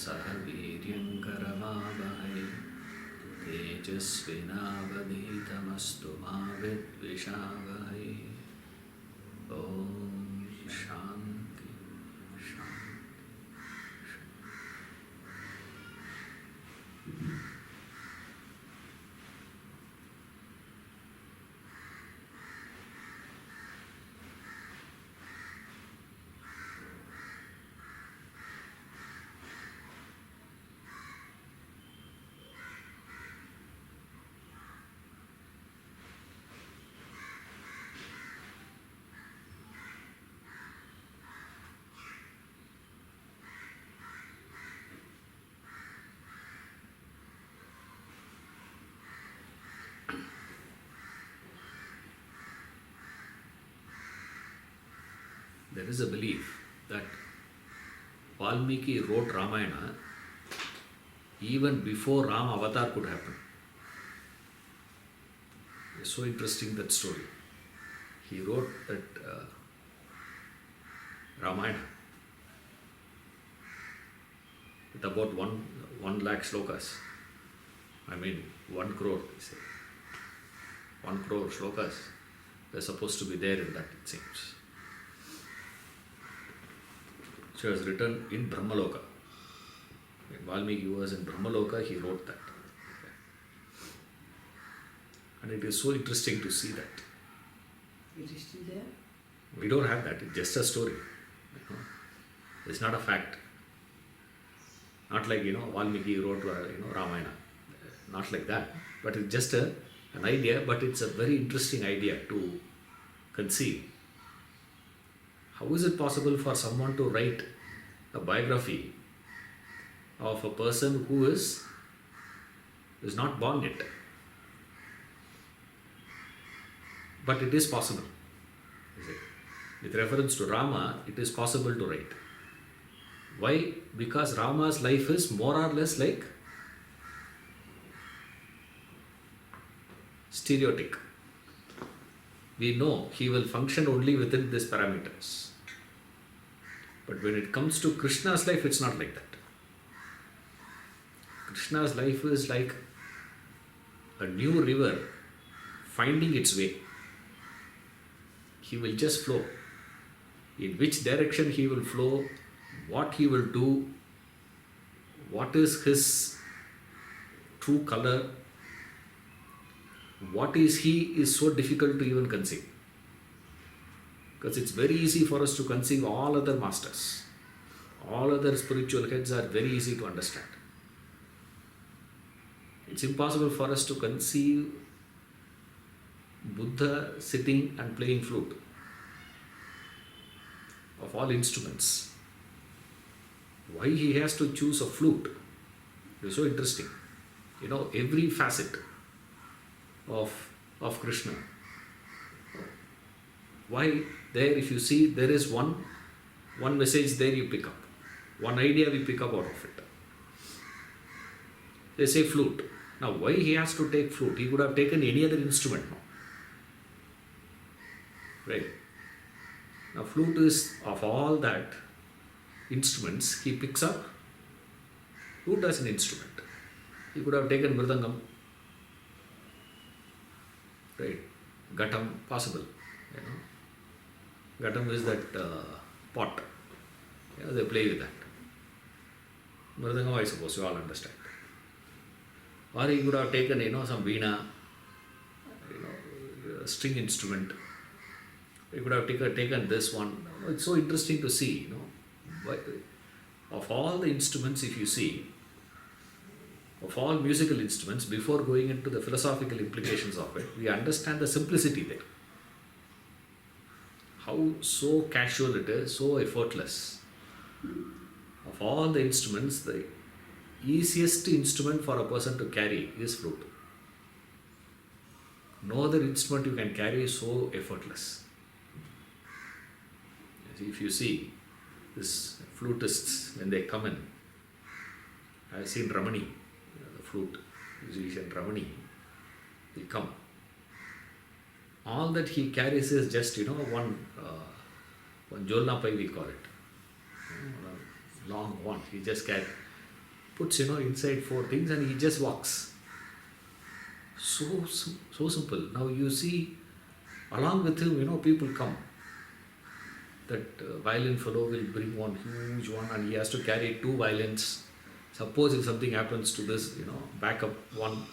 सह वीर्यङ्करवावहै तेजस्विनावधीतमस्तु मा विद्विषावहै ॐ शान्ति शान्ति। There is a belief that Valmiki wrote Ramayana even before Ram Avatar could happen. It's so interesting, that story. He wrote that Ramayana with about 1 lakh shlokas. I mean 1 crore, they say. 1 crore shlokas. They're supposed to be there in that, it seems. So it was written in Brahmaloka. When Valmiki was in Brahmaloka, he wrote that. And it is so interesting to see that. It is still there? We don't have that, it's just a story. It's not a fact. Not like, Valmiki wrote, Ramayana. Not like that. But it's just an idea, but it's a very interesting idea to conceive. How is it possible for someone to write a biography of a person who is not born yet? But it is possible. With reference to Rama, it is possible to write. Why? Because Rama's life is more or less like stereotypic. We know he will function only within these parameters. But when it comes to Krishna's life, it's not like that. Krishna's life is like a new river finding its way. He will just flow. In which direction he will flow, what he will do, what is his true color, what is he, is so difficult to even conceive. Because it's very easy for us to conceive all other masters. All other spiritual heads are very easy to understand. It's impossible for us to conceive Buddha sitting and playing flute. Of all instruments, why he has to choose a flute? It's so interesting. Every facet of Krishna. Why there, if you see, there is one message there you pick up. One idea we pick up out of it. They say flute. Now why he has to take flute? He could have taken any other instrument. Right? Now flute is, of all that instruments, he picks up. Flute as an instrument. He could have taken mridangam. Right? Ghatam, possible. Ghatam is that pot. They play with that. Mridangam, I suppose you all understand. Or he could have taken, some veena, a string instrument. He could have taken this one. It's so interesting to see, Of all the instruments, if you see, of all musical instruments, before going into the philosophical implications of it, we understand the simplicity there. How so casual it is, so effortless. Of all the instruments, the easiest instrument for a person to carry is flute. No other instrument you can carry is so effortless. If you see, these flutists, when they come in, I have seen Ramani, the flute musician Ramani, he come. All that he carries is just, one jolna pai we call it. Long one. He just carries. puts, inside 4 things and he just walks. So simple. Now you see, along with him, people come. That violin fellow will bring one huge one and he has to carry 2 violins. Suppose if something happens to this, backup one.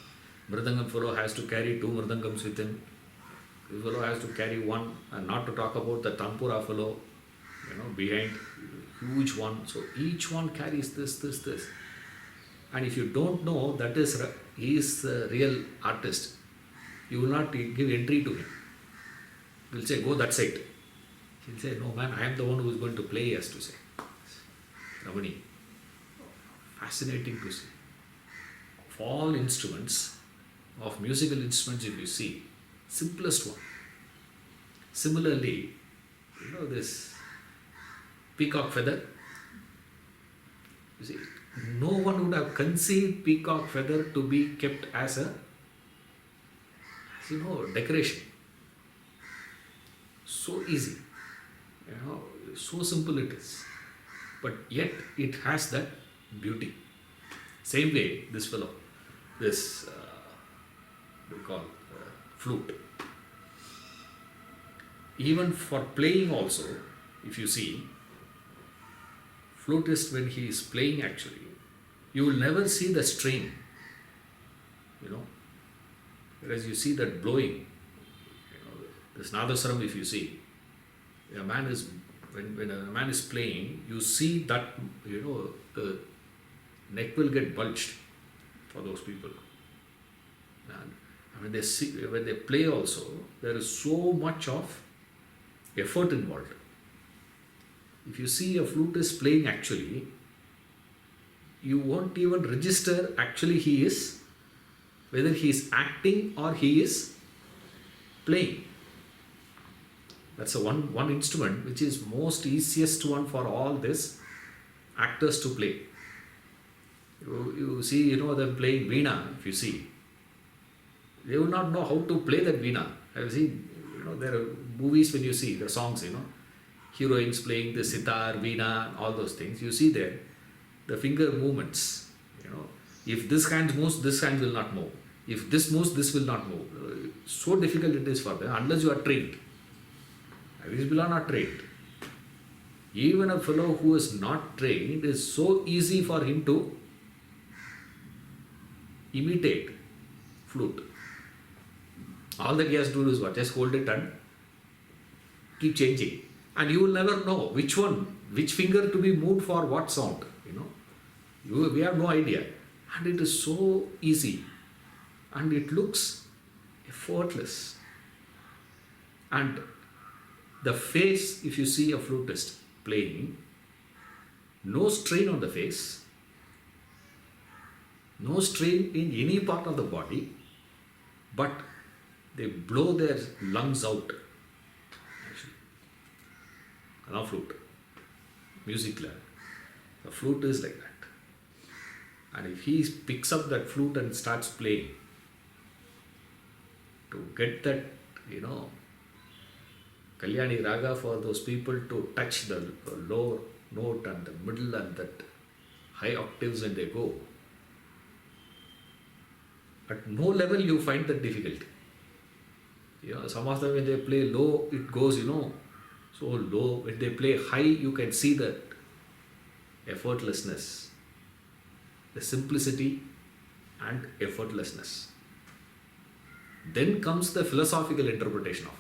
Mridangam fellow has to carry 2 mridangams with him. This fellow has to carry one, and not to talk about the Tanpura fellow, behind, huge one. So each one carries this. And if you don't know that he is the real artist, you will not give entry to him. You will say, go that side. He'll say, no man, I am the one who is going to play, he has to say. Ramani. Fascinating to see. Of all instruments, of musical instruments, if you see, simplest one. Similarly, this peacock feather. You see, no one would have conceived peacock feather to be kept as decoration. So easy. So simple it is. But yet it has that beauty. Same way, this fellow, this we call flute. Even for playing also, if you see, flutist when he is playing actually, you will never see the string, whereas you see that blowing, this Nadaswaram if you see, a man is, when a man is playing, you see that, the neck will get bulged for those people. And when they play also, there is so much of effort involved. If you see a flutist playing actually, you won't even register actually whether he is acting or he is playing. That's the one instrument which is most easiest one for all this actors to play. You see, them playing veena, if you see. They will not know how to play that veena. I have seen, there are movies when you see the songs, heroines playing the sitar, veena, all those things. You see there, the finger movements, if this hand moves, this hand will not move. If this moves, this will not move. So difficult it is for them unless you are trained. These people are not trained. Even a fellow who is not trained, is so easy for him to imitate flute. All that he has to do is what? Just hold it and keep changing. And you will never know which finger to be moved for what sound. We have no idea. And it is so easy. And it looks effortless. And the face, if you see a flutist playing, no strain on the face, no strain in any part of the body, but they blow their lungs out. Actually, now flute, music learn. The flute is like that. And if he picks up that flute and starts playing, to get that, Kalyani Raga for those people to touch the low note and the middle and that high octaves when they go. At no level you find that difficulty. Some of them when they play low, it goes, so low. When they play high, you can see that effortlessness, the simplicity and effortlessness. Then comes the philosophical interpretation of it.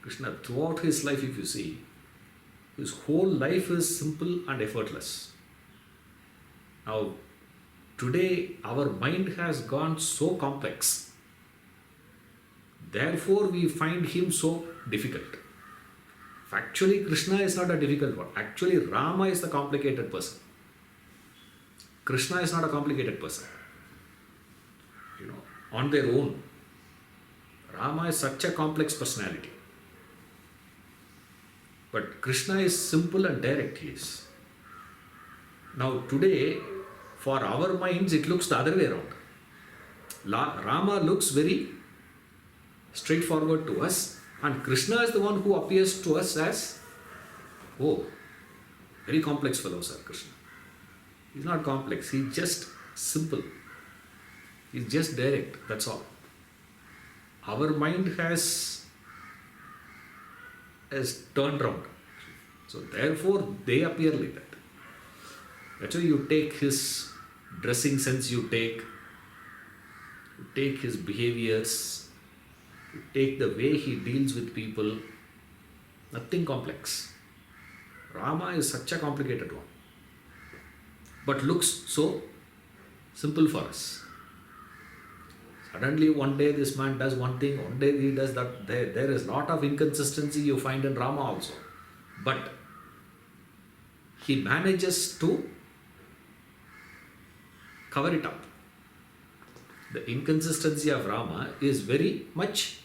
Krishna, throughout his life, if you see, his whole life is simple and effortless. Now, today our mind has gone so complex. Therefore, we find him so difficult. Actually, Krishna is not a difficult one. Actually, Rama is the complicated person. Krishna is not a complicated person. On their own. Rama is such a complex personality. But Krishna is simple and direct, he is. Now today, for our minds, it looks the other way around. Rama looks very straightforward to us, and Krishna is the one who appears to us as, very complex fellow, sir, Krishna. He's not complex. He's just simple. He's just direct. That's all. Our mind has turned round. So therefore, they appear like that. That's why you take his dressing sense, you take his behaviors, you take the way he deals with people. Nothing complex. Rama is such a complicated one, but looks so simple for us. Suddenly one day this man does one thing, one day he does that. There is a lot of inconsistency you find in Rama also. But he manages to cover it up. The inconsistency of Rama is very much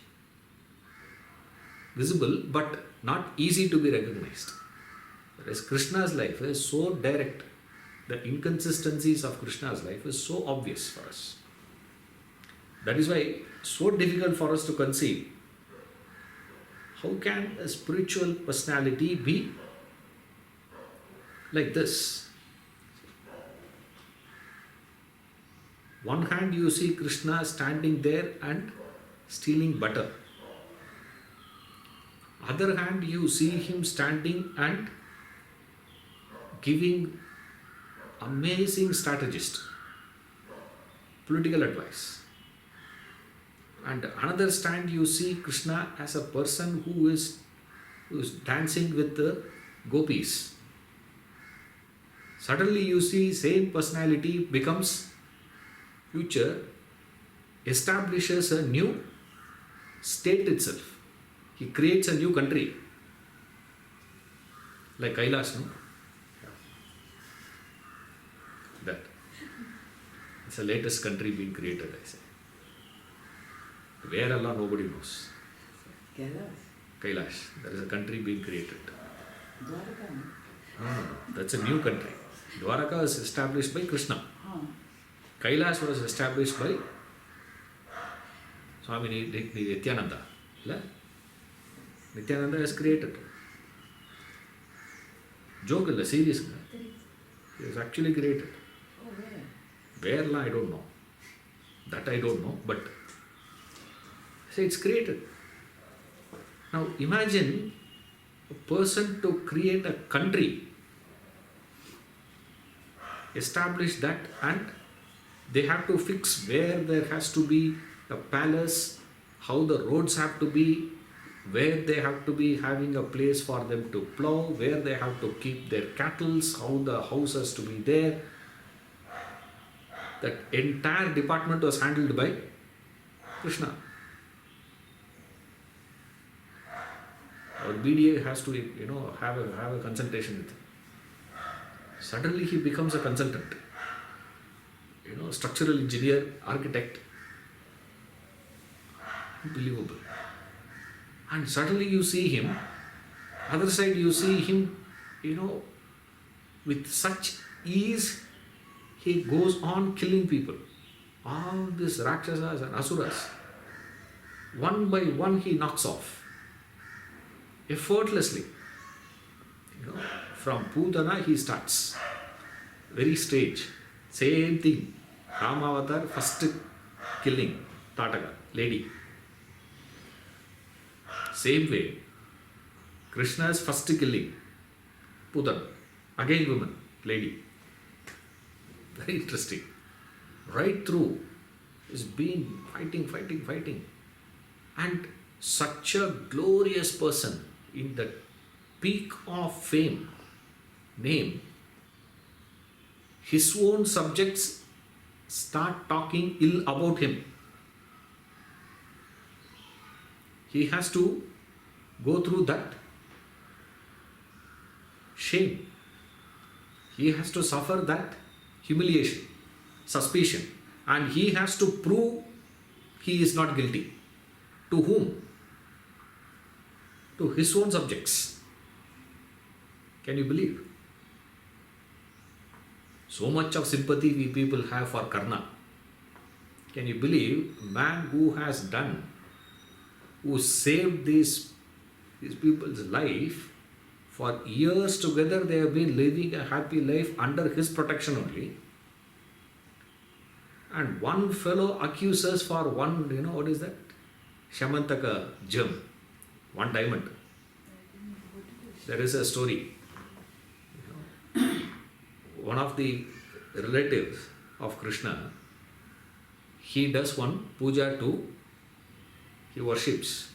visible but not easy to be recognized. Whereas Krishna's life is so direct. The inconsistencies of Krishna's life is so obvious for us. That is why it's so difficult for us to conceive. How can a spiritual personality be like this? One hand you see Krishna standing there and stealing butter. Other hand you see him standing and giving amazing strategist, political advice. And another stand you see Krishna as a person who is dancing with the gopis. Suddenly you see same personality becomes future, establishes a new state itself. He creates a new country. Like Kailash, no? That. It's the latest country being created, I say. Where Allah, nobody knows. Kailash. There is a country being created. Dwaraka, no? No. That's a new country. Dwaraka was established by Krishna. Kailash was established by Swami Nityananda. Nityananda has created. Joke, serious. He was actually created. Oh, where? Where, I don't know. That I don't know, but say it's created. Now imagine a person to create a country, establish that, and they have to fix where there has to be a palace, how the roads have to be, where they have to be having a place for them to plow, where they have to keep their cattle, how the house has to be there. That entire department was handled by Krishna. Our BDA has to, have a consultation with him. Suddenly he becomes a consultant. Structural engineer, architect. Unbelievable. And suddenly you see him, other side you see him, with such ease, he goes on killing people. All these Rakshasas and Asuras, one by one he knocks off. Effortlessly. From Putana he starts. Very strange. Same thing. Ramavatar, first killing, Tataka, lady. Same way, Krishna's first killing, Putana, again woman, lady. Very interesting. Right through is being fighting. And such a glorious person in the peak of fame, name, his own subjects start talking ill about him. He has to go through that shame. He has to suffer that humiliation, suspicion, and he has to prove he is not guilty. To whom? To his own subjects. Can you believe? So much of sympathy we people have for Karna. Can you believe a man who has done, who saved these people's life For years together, they have been living a happy life under his protection only. And one fellow accuses for one, what is that? Shamantaka gem, one diamond. There is a story. One of the relatives of Krishna, he does one puja he worships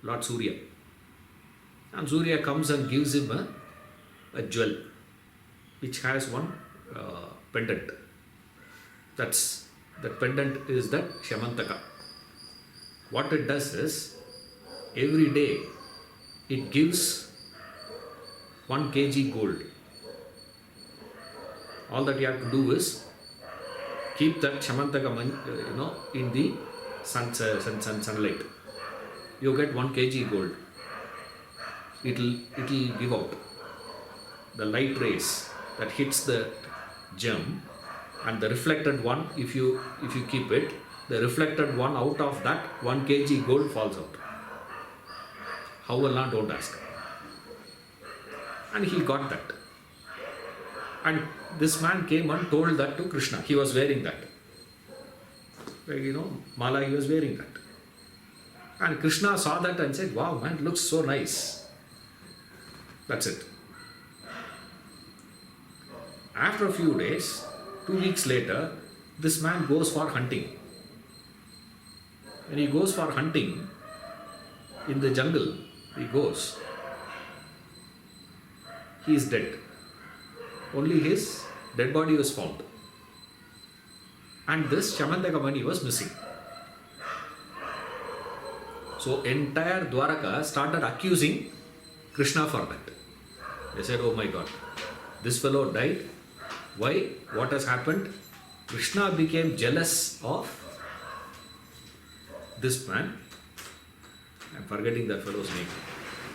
Lord Surya. And Surya comes and gives him a jewel which has one pendant. That pendant is that Shamantaka. What it does is, every day it gives 1 kg gold. All that you have to do is keep that Shamantaka, in the sunlight. You get 1 kg gold. It'll give out the light rays that hits the gem, and the reflected one, if you keep it, the reflected one out of that 1 kg gold falls out. How will not, don't ask. And he got that. And this man came and told that to Krishna. He was wearing that. Mala, he was wearing that. And Krishna saw that and said, wow, man, it looks so nice. That's it. After a few days, 2 weeks later, this man goes for hunting. When he goes for hunting, in the jungle, he is dead. Only his dead body was found. And this Shamantaka money was missing. So entire Dwaraka started accusing Krishna for that. They said, oh my God, this fellow died. Why? What has happened? Krishna became jealous of this man. I'm forgetting that fellow's name.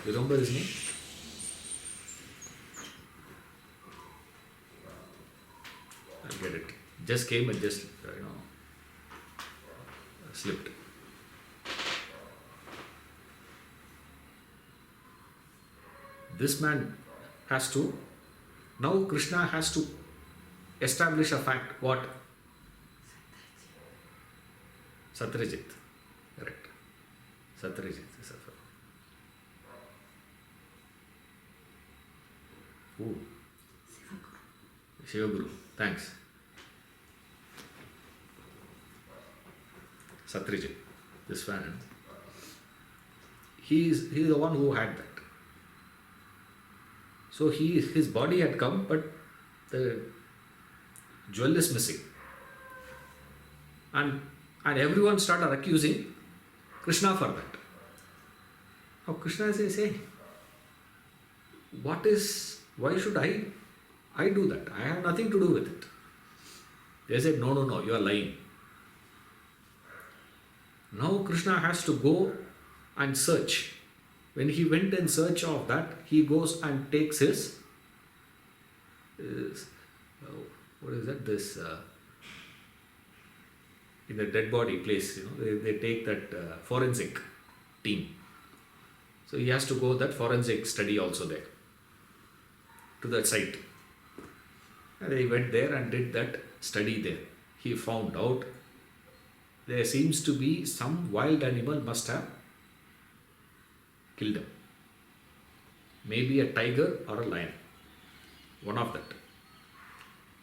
You remember his name? I'll get it. Just came and just, slipped. This man has to, now Krishna has to establish a fact. What? Satyajit. Correct. Satyajit is a fellow. Who? Shivaguru. Thanks. Satyajit. This man. He is the one who had that. So his body had come, but the jewel is missing. And everyone started accusing Krishna for that. Now Krishna says, hey, why should I do that? I have nothing to do with it. They said, no, you are lying. Now Krishna has to go and search. When he went in search of that, he goes and takes his what is that? This in the dead body place, they take that forensic team. So he has to go that forensic study also there, to that site. And he went there and did that study there. He found out there seems to be some wild animal must have killed him. Maybe a tiger or a lion. One of that.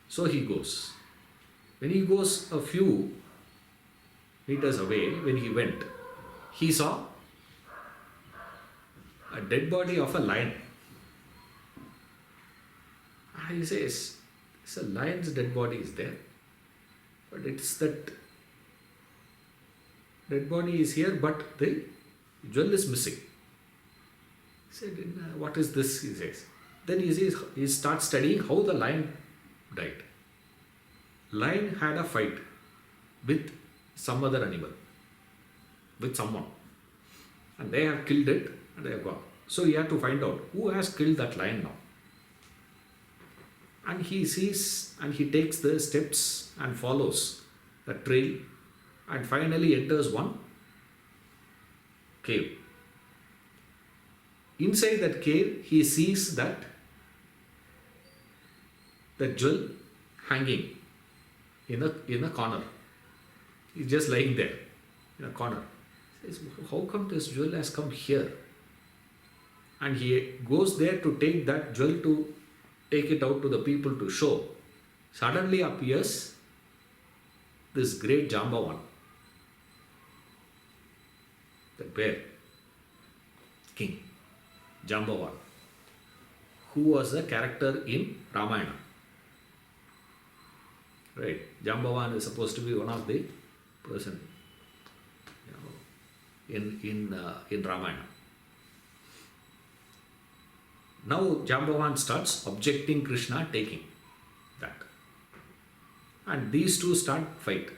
So he goes. When he goes a few meters away, when he went, he saw a dead body of a lion. And he says, it's a lion's dead body is there. But it's that dead body is here, but the jewel is missing. He said, what is this? He says. Then he starts studying how the lion died. Lion had a fight with some other animal, with someone. And they have killed it and they have gone. So he had to find out who has killed that lion now. And he sees and he takes the steps and follows the trail and finally enters one cave. inside that cave, he sees that the jewel hanging in a corner. He's just lying there in a corner. He says, how come this jewel has come here? And he goes there to take that jewel, to take it out to the people to show. Suddenly appears this great Jambavan, the bear king, Jambavan, who was a character in Ramayana. Right, Jambavan is supposed to be one of the person, in Ramayana. Now Jambavan starts objecting Krishna taking that, and these two start fight,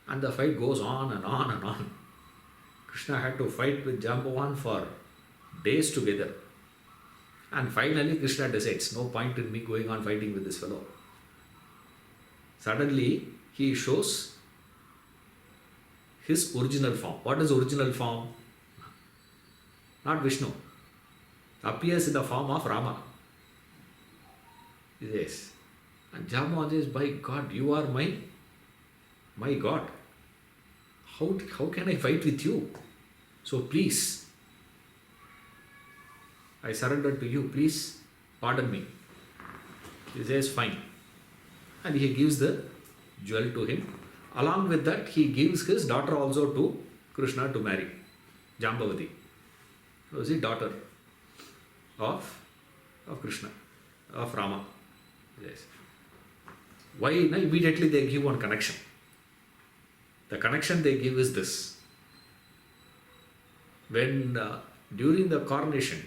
and the fight goes on and on and on. Krishna had to fight with Jambavan for days together, and finally Krishna decides, no point in me going on fighting with this fellow. Suddenly he shows his original form. What is original form? Not Vishnu. Appears in the form of Rama. Yes. And Jambavan says, by God, you are my God. How can I fight with you? So please, I surrender to you. Please pardon me. He says, fine. And he gives the jewel to him. Along with that, he gives his daughter also to Krishna to marry, Jambavati. So is the daughter of Krishna, of Rama. Yes. Why? Now immediately they give one connection. The connection they give is this. When during the coronation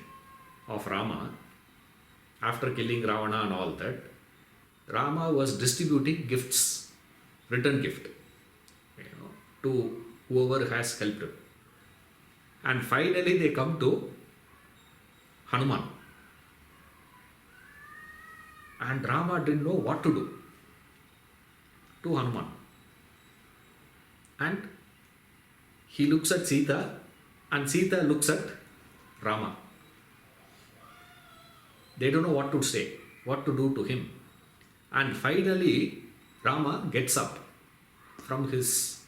of Rama, after killing Ravana and all that, Rama was distributing gifts, return gift, to whoever has helped him. And finally they come to Hanuman. And Rama didn't know what to do to Hanuman. And he looks at Sita, and Sita looks at Rama. They don't know what to say, what to do to him. And finally, Rama gets up from his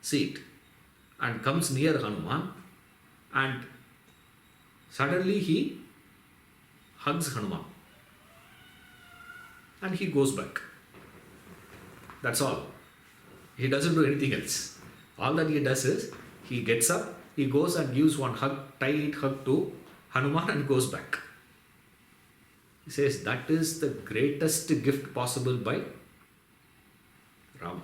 seat and comes near Hanuman, and suddenly he hugs Hanuman and he goes back. That's all. He doesn't do anything else. All that he does is he gets up, he goes and gives one hug, tight hug to Hanuman, and goes back. He says that is the greatest gift possible by Rama.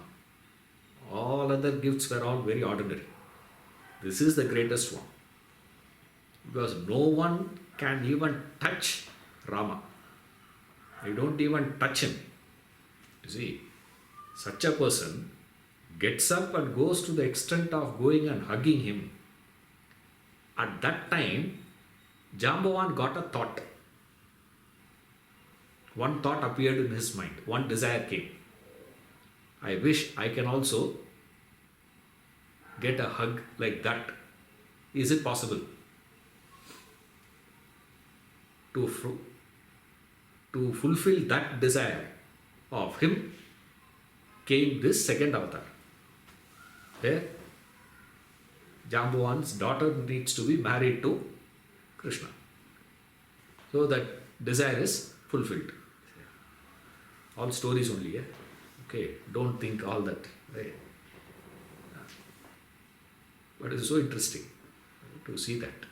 All other gifts were all very ordinary. This is the greatest one. Because no one can even touch Rama. You don't even touch him. You see, such a person gets up and goes to the extent of going and hugging him. At that time, Jambavan got a thought. One thought appeared in his mind. One desire came. I wish I can also get a hug like that. Is it possible? To fulfill that desire of him came this second avatar, where Jambavan's daughter needs to be married to Krishna. So that desire is fulfilled. All stories only, okay? Don't think all that, right? But it's so interesting to see that.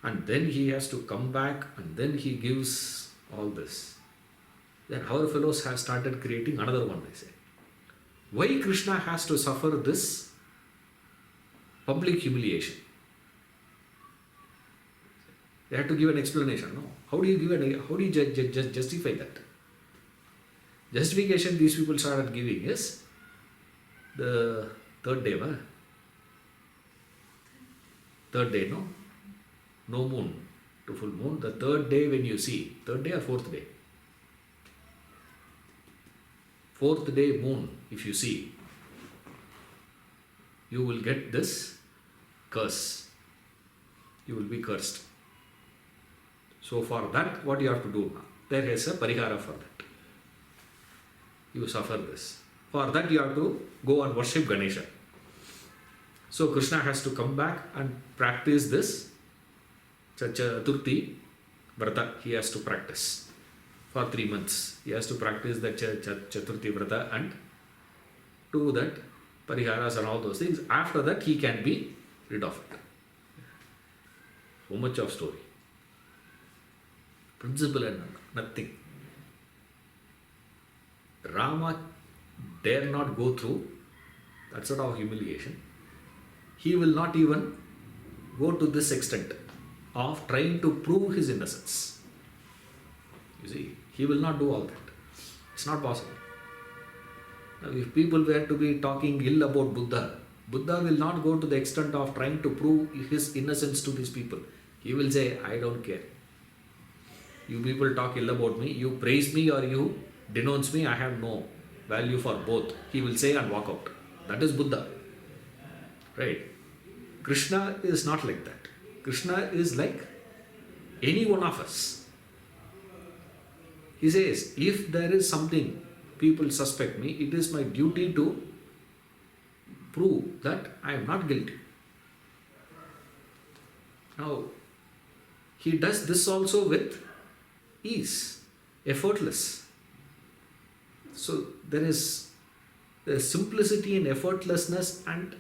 And then he has to come back, and then he gives all this. Then our fellows have started creating another one, they say. Why Krishna has to suffer this public humiliation? They have to give an explanation. No, how do you justify that? Justification these people started giving is the third day, third day, no moon to full moon. The third day when you see, third day or fourth day? Fourth day moon, if you see, you will get this curse. you will be cursed. So for that, what you have to do now? There is a parihara for that. You suffer this. For that, you have to go and worship Ganesha. So Krishna has to come back and practice this Chaturthi Vrata. He has to practice for 3 months. He has to practice the Chaturthi Vrata and do that pariharas and all those things. After that, he can be rid of it. So much of story. Principle and nothing. Rama dare not go through that sort of humiliation. He will not even go to this extent of trying to prove his innocence. You see, he will not do all that. It's not possible. Now, if people were to be talking ill about Buddha, Buddha will not go to the extent of trying to prove his innocence to these people. He will say, I don't care. You people talk ill about me, you praise me or you denounce me, I have no value for both. He will say and walk out. That is Buddha. Right? Krishna is not like that. Krishna is like any one of us. He says, if there is something people suspect me, it is my duty to prove that I am not guilty. Now, he does this also with ease, effortless. So there is simplicity and effortlessness and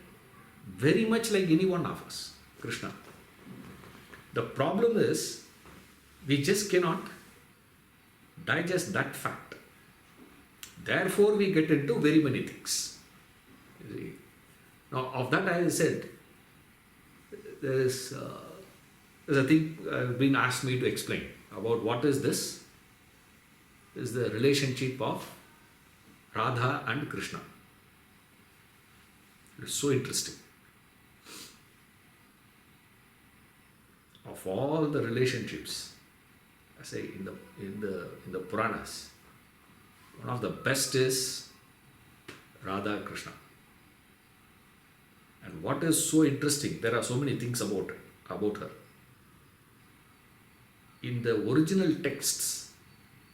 very much like any one of us, Krishna. The problem is we just cannot digest that fact. Therefore, we get into very many things. You see. Now, of that I said, there's a thing been asked me to explain about what is this. This is the relationship of Radha and Krishna. It's so interesting. Of all the relationships, I say in the Puranas, one of the best is Radha and Krishna. And what is so interesting, there are so many things about her. In the original texts,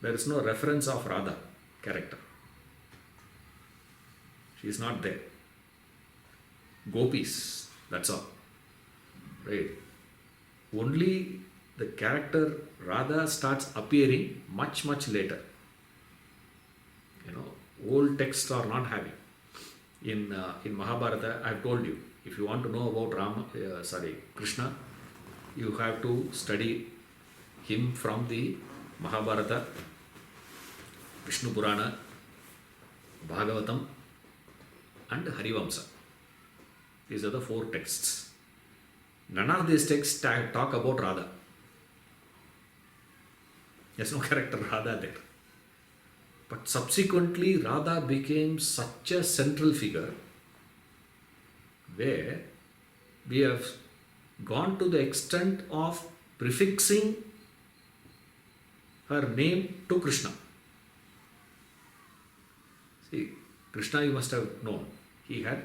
there is no reference of Radha character. She is not there. Gopis, that's all. Right? Only the character Radha starts appearing much, much later. Old texts are not having. In Mahabharata, I have told you, if you want to know about Krishna, you have to study him from the Mahabharata, Vishnu Purana, Bhagavatam and Harivamsa. These are the 4 texts. None of these texts talk about Radha. There's no character Radha there. But subsequently, Radha became such a central figure where we have gone to the extent of prefixing her name to Krishna. See, Krishna you must have known. He had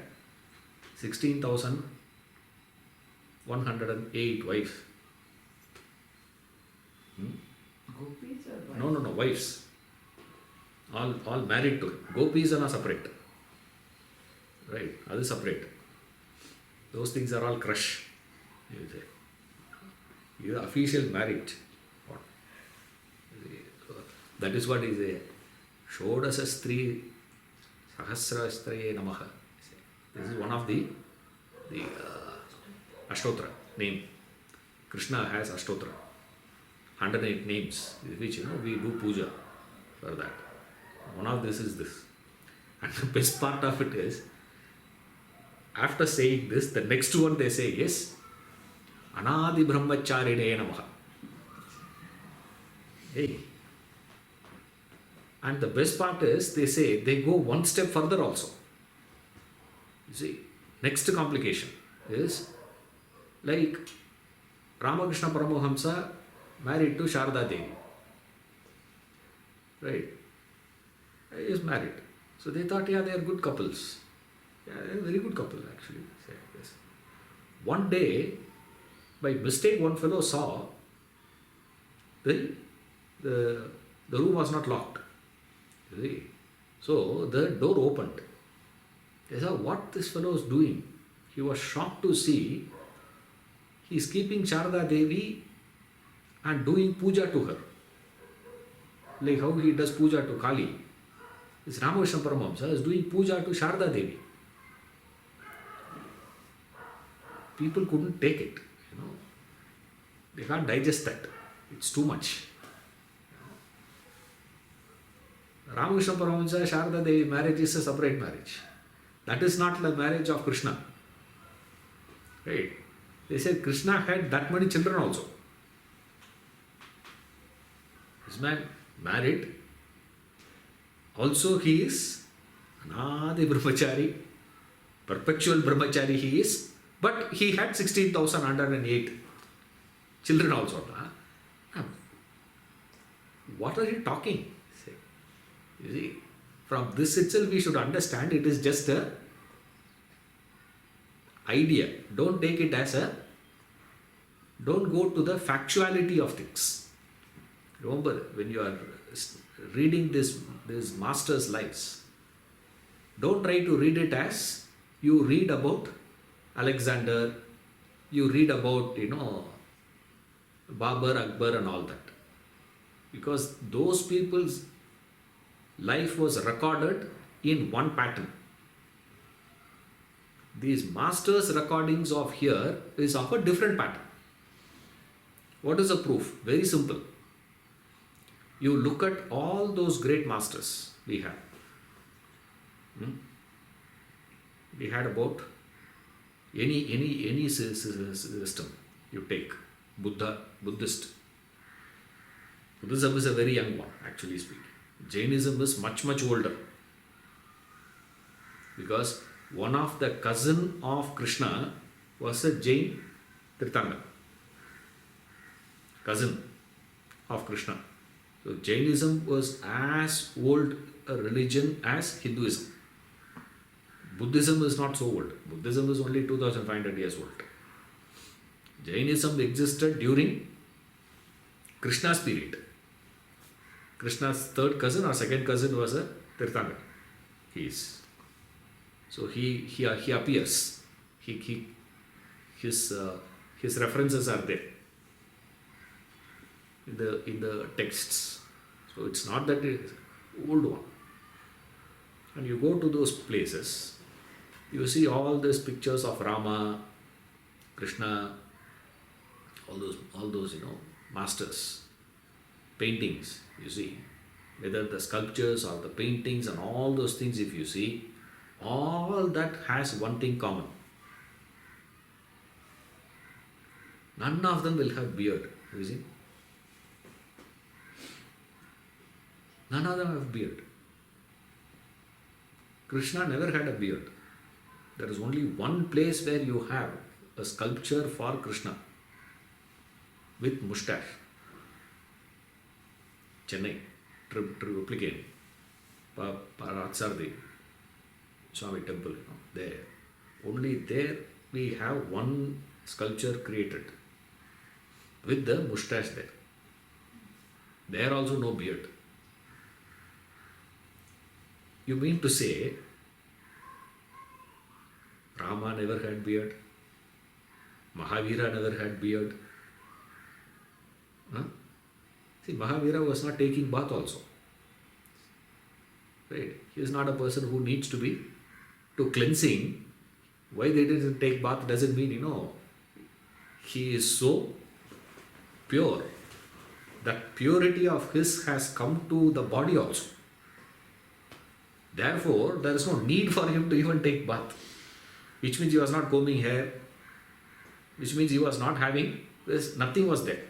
16,108 wives. Gopis or what? No, wives. All married to him. Gopis are not separate. Right, that is separate. Those things are all crush. You say. You are official marriage. What? That is what is a Shodasastri Sahasrastraye Namaha. This is one of the Ashtotra name. Krishna has Ashtotra. 108 names, which we do puja for that. One of this is this. And the best part of it is, after saying this, the next one they say is Anadi Brahmacharine Namaha. Hey. And the best part is, they say they go one step further also. You see, next complication is like Ramakrishna Paramahamsa married to Sharda Devi. Right? He is married. So they thought, they are good couples. Yeah, they are a very good couple actually. Yes. One day, By mistake, one fellow saw the room was not locked. You see? So the door opened. They saw what this fellow is doing. He was shocked to see he is keeping Sharada Devi and doing puja to her. Like how he does puja to Kali. This Ramakrishna Paramahamsa is doing puja to Sharada Devi. People couldn't take it. They can't digest that. It's too much. Ramakrishna Paramahamsa Sharada Devi marriage is a separate marriage. That is not the marriage of Krishna. Right? They said Krishna had that many children also. This man married. Also he is Anadi Brahmachari, perpetual Brahmachari he is, but he had 16,108 children also. What are you talking? You see, from this itself we should understand it is just a idea. Don't take it as don't go to the factuality of things. Remember, when you are reading these masters' lives, don't try to read it as you read about Alexander, you read about, Babur, Akbar and all that. Because those people's life was recorded in one pattern. These masters' recordings of here is of a different pattern. What is the proof? Very simple. You look at all those great masters we have. We had about any system you take. Buddhist. Buddhism is a very young one, actually speaking. Jainism is much older. Because one of the cousin of Krishna was a Jain Tirthanga. Cousin of Krishna. So Jainism was as old a religion as Hinduism. Buddhism is not so old. Buddhism is only 2500 years old. Jainism existed during Krishna's period. Krishna's third cousin or second cousin was a Tirthanga. He is. So he appears. His references are there in the texts. So it's not that it is old one. And you go to those places, you see all these pictures of Rama, Krishna, all those masters, paintings. You see, whether the sculptures or the paintings and all those things, if you see, all that has one thing common. None of them will have beard. You see? None of them have beard. Krishna never had a beard. There is only one place where you have a sculpture for Krishna with moustache. Chennai, Triplicane, Paratsardi, Swami temple, there. Only there we have one sculpture created with the moustache there. There also no beard. You mean to say Rama never had beard? Mahavira never had beard? Huh? See, Mahavira was not taking bath also. Right? He is not a person who needs to be to cleansing. Why they didn't take bath doesn't mean, he is so pure. That purity of his has come to the body also. Therefore, there is no need for him to even take bath. Which means he was not combing hair. Which means he was not having this, nothing was there.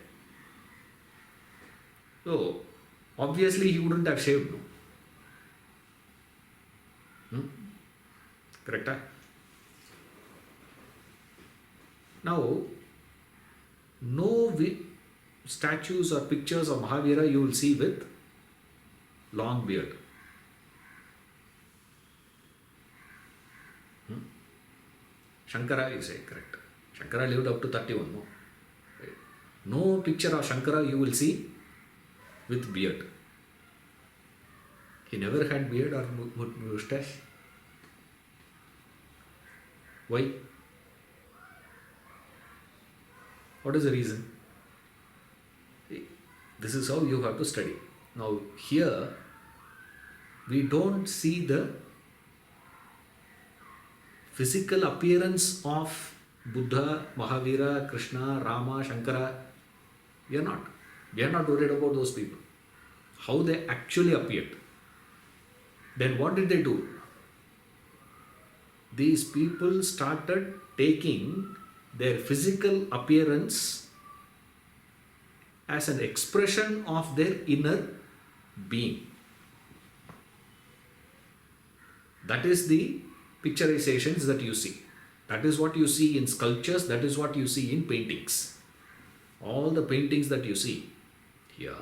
So, obviously he wouldn't have shaved. Correct? Huh? Now, no statues or pictures of Mahavira you will see with long beard. Shankara, you say, correct. Shankara lived up to 31, no? No picture of Shankara you will see with beard. He never had beard or moustache. Why? What is the reason? This is how you have to study. Now here we don't see the physical appearance of Buddha, Mahavira, Krishna, Rama, Shankara. We are not. We are not worried about those people. How they actually appeared. Then what did they do? These people started taking their physical appearance as an expression of their inner being. That is the picturizations that you see. That is what you see in sculptures, that is what you see in paintings. All the paintings that you see here,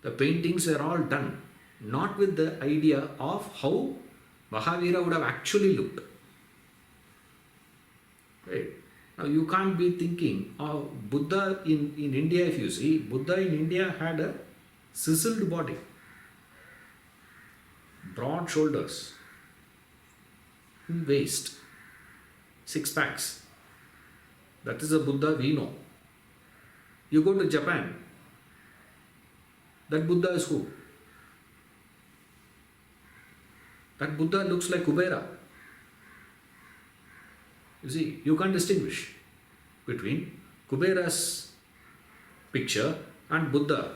the paintings were all done not with the idea of how Mahavira would have actually looked. Right? Now you can't be thinking of Buddha in India. If you see, Buddha in India had a chiseled body, broad shoulders, waist, six packs. That is the Buddha we know. You go to Japan, that Buddha is who? That Buddha looks like Kubera. You see, you can't distinguish between Kubera's picture and Buddha.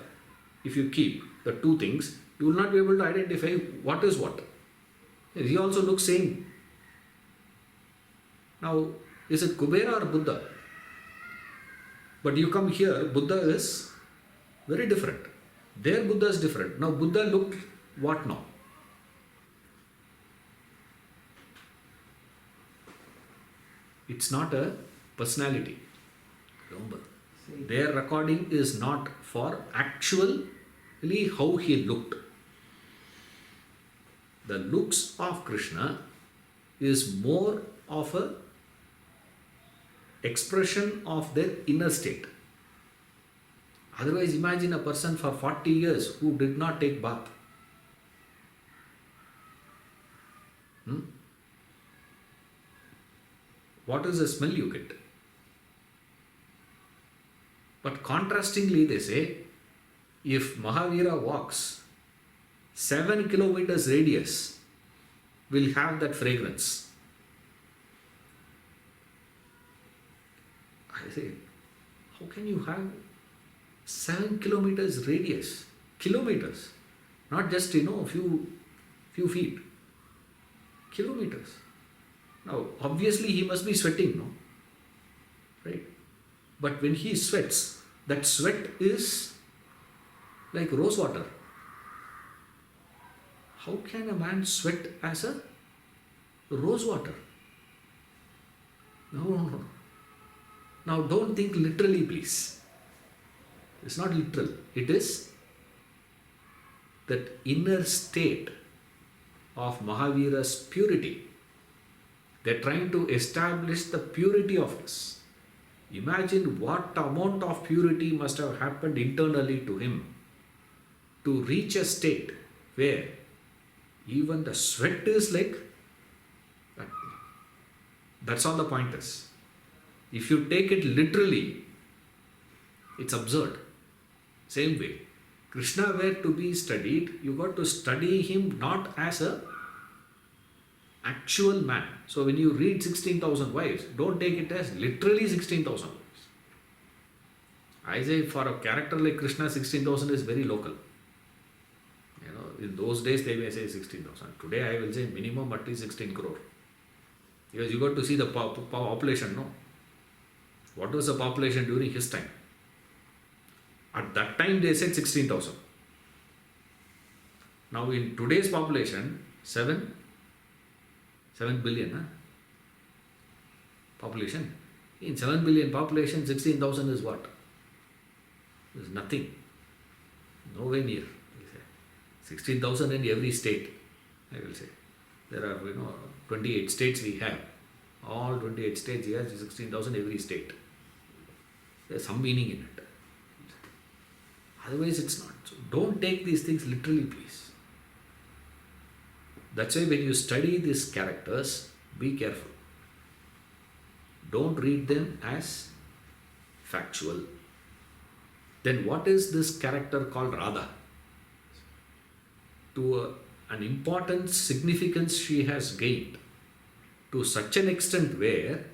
If you keep the two things, you will not be able to identify what is what. He also looks same. Now, is it Kubera or Buddha? But you come here, Buddha is very different. Their Buddha is different. Now, Buddha looked what now? It's not a personality. Remember, their recording is not for actually how he looked. The looks of Krishna is more of a expression of their inner state. Otherwise, imagine a person for 40 years who did not take bath. What is the smell you get? But contrastingly, they say, if Mahavira walks 7 kilometers radius, will have that fragrance. I say, how can you have 7 kilometers radius? Kilometers, not just a few feet. Kilometers. Now, obviously, he must be sweating, no? Right? But when he sweats, that sweat is like rose water. How can a man sweat as a rose water? No. Now, don't think literally, please. It's not literal. It is that inner state of Mahavira's purity. They're trying to establish the purity of this. Imagine what amount of purity must have happened internally to him to reach a state where even the sweat is like that. That's all the point is. If you take it literally, it's absurd. Same way, Krishna were to be studied, you got to study him not as a actual man. So when you read 16,000 wives, don't take it as literally 16,000 wives. I say for a character like Krishna, 16,000 is very local. In those days they may say 16,000. Today I will say minimum at least 16 crore. Because you got to see the population, no? What was the population during his time? At that time they said 16,000. Now in today's population, 7 billion population. In 7 billion population, 16,000 is what? Is nothing. Nowhere near. 16,000 in every state, I will say. There are 28 states we have. All 28 states, yes, 16,000 every state. There's some meaning in it. Otherwise, it's not. So don't take these things literally, please. That's why when you study these characters, be careful. Don't read them as factual. Then what is this character called Radha? To an important significance she has gained to such an extent where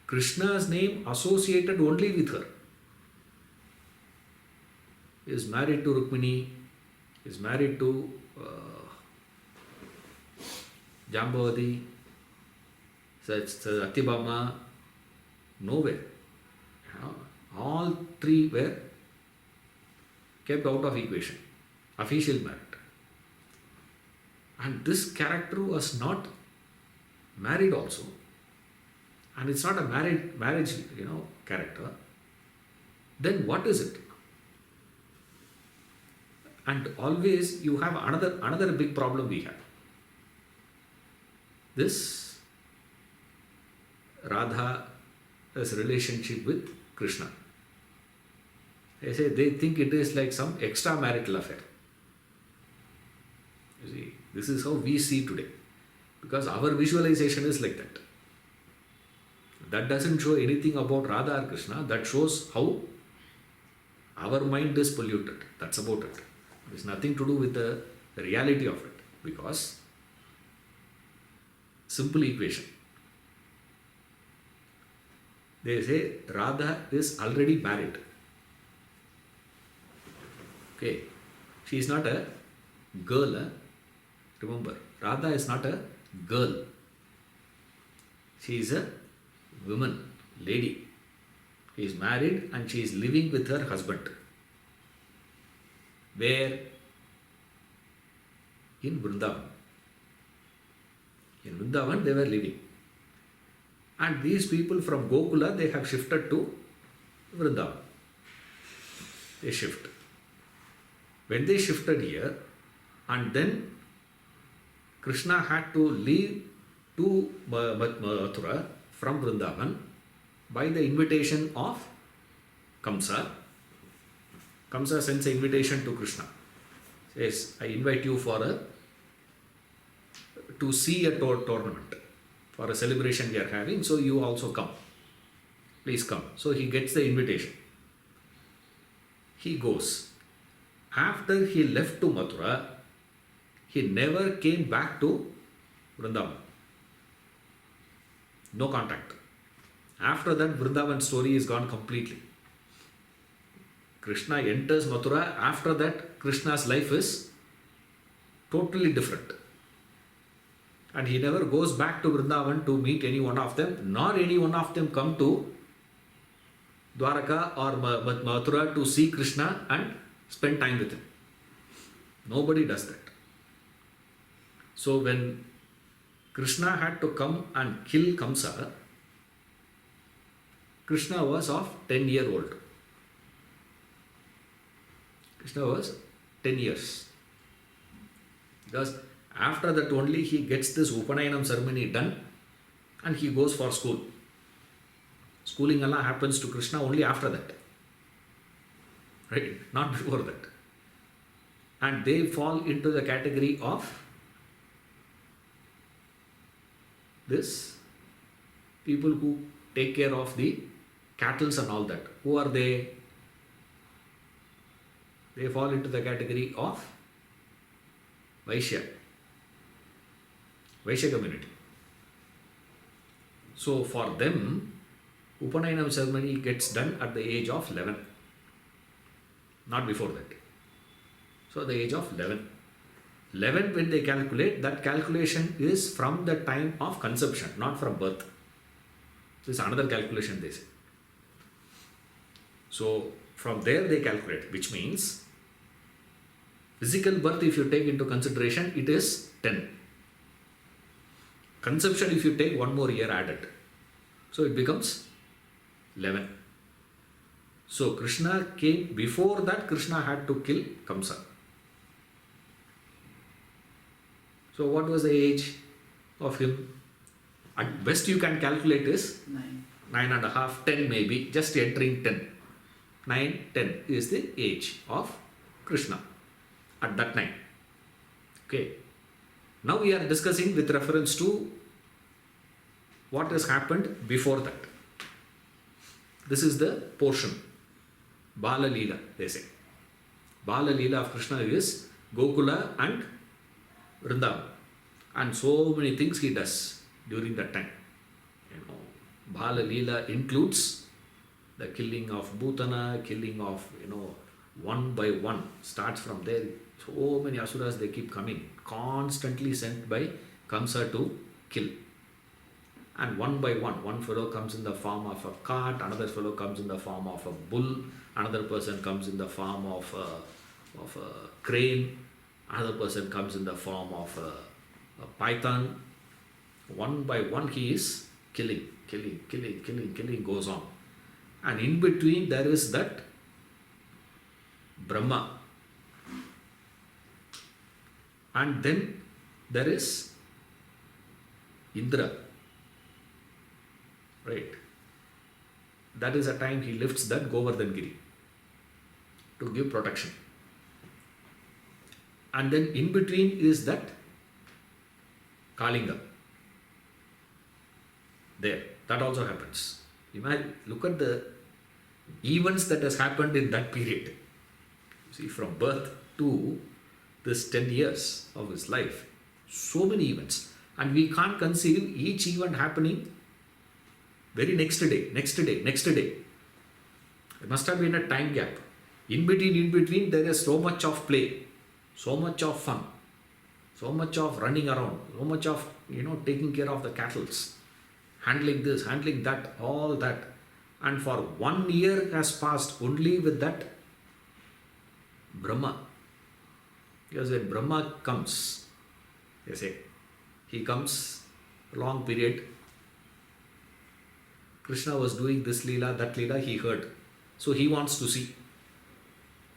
Krishna's name associated only with her. He is married to Rukmini, he is married to Jambavati, Atyabhama, nowhere. All three were kept out of equation, official merit. And this character was not married also. And it's not a marriage, character. Then what is it? And always you have another big problem we have. This Radha's relationship with Krishna. They think it is like some extramarital affair. You see, this is how we see today. Because our visualization is like that. That doesn't show anything about Radha or Krishna. That shows how our mind is polluted. That's about it. There's nothing to do with the reality of it. Because simple equation. They say Radha is already married. Okay. She is not a girl. Remember, Radha is not a girl. She is a woman, lady. She is married and she is living with her husband. Where? In Vrindavan. In Vrindavan they were living. And these people from Gokula, they have shifted to Vrindavan. They shift. When they shifted here, and then Krishna had to leave to Mathura from Vrindavan by the invitation of Kamsa. Kamsa sends an invitation to Krishna. Says, I invite you to see a tournament, for a celebration we are having, so you also come. Please come. So he gets the invitation. He goes. After he left to Mathura, he never came back to Vrindavan. No contact. After that, Vrindavan story is gone completely. Krishna enters Mathura. After that, Krishna's life is totally different. And he never goes back to Vrindavan to meet any one of them, nor any one of them come to Dwaraka or Mathura to see Krishna and spend time with him. Nobody does that. So when Krishna had to come and kill Kamsa, Krishna was of 10-year-old. Krishna was 10 years. Because after that only he gets this Upanayanam ceremony done and he goes for school. Schooling Allah happens to Krishna only after that. Right? Not before that. And they fall into the category of this people who take care of the cattle and all that. Who are they? They fall into the category of Vaishya community. So for them, Upanayanam ceremony gets done at the age of 11. Not before that. So at the age of 11. 11 when they calculate, that calculation is from the time of conception, not from birth. This is another calculation they say. So from there they calculate, which means physical birth if you take into consideration, it is 10. Conception if you take one more year added. So it becomes 11. So Krishna came, before that Krishna had to kill Kamsa. So what was the age of him? At best you can calculate is 9.5, 10 maybe, just entering 10. 9, 10 is the age of Krishna at that time. Okay. Now we are discussing with reference to what has happened before that. This is the portion. Bala Leela, they say. Bala Leela of Krishna is Gokula and Vrindavan. And so many things he does during that time. Bala Leela includes the killing of Bhutana, killing of, one by one. Starts from there. So many asuras, they keep coming. Constantly sent by Kamsa to kill. And one by one fellow comes in the form of a cart, another fellow comes in the form of a bull, another person comes in the form of a crane, another person comes in the form of a python. One by one he is killing goes on. And in between there is that Brahma. And then there is Indra. Right. That is a time he lifts that Govardhan Giri to give protection. And then in between is that Kalinga. There. That also happens. Imagine, look at the events that has happened in that period. See, from birth to this 10 years of his life. So many events. And we can't conceive each event happening very next day. There must have been a time gap. In between, there is so much of play, so much of fun, so much of running around, so much of, taking care of the cattle, handling this, handling that, all that. And for 1 year has passed only with that Brahma. Because when Brahma comes, they say, he comes, long period. Krishna was doing this Leela, that Leela, he heard. So he wants to see.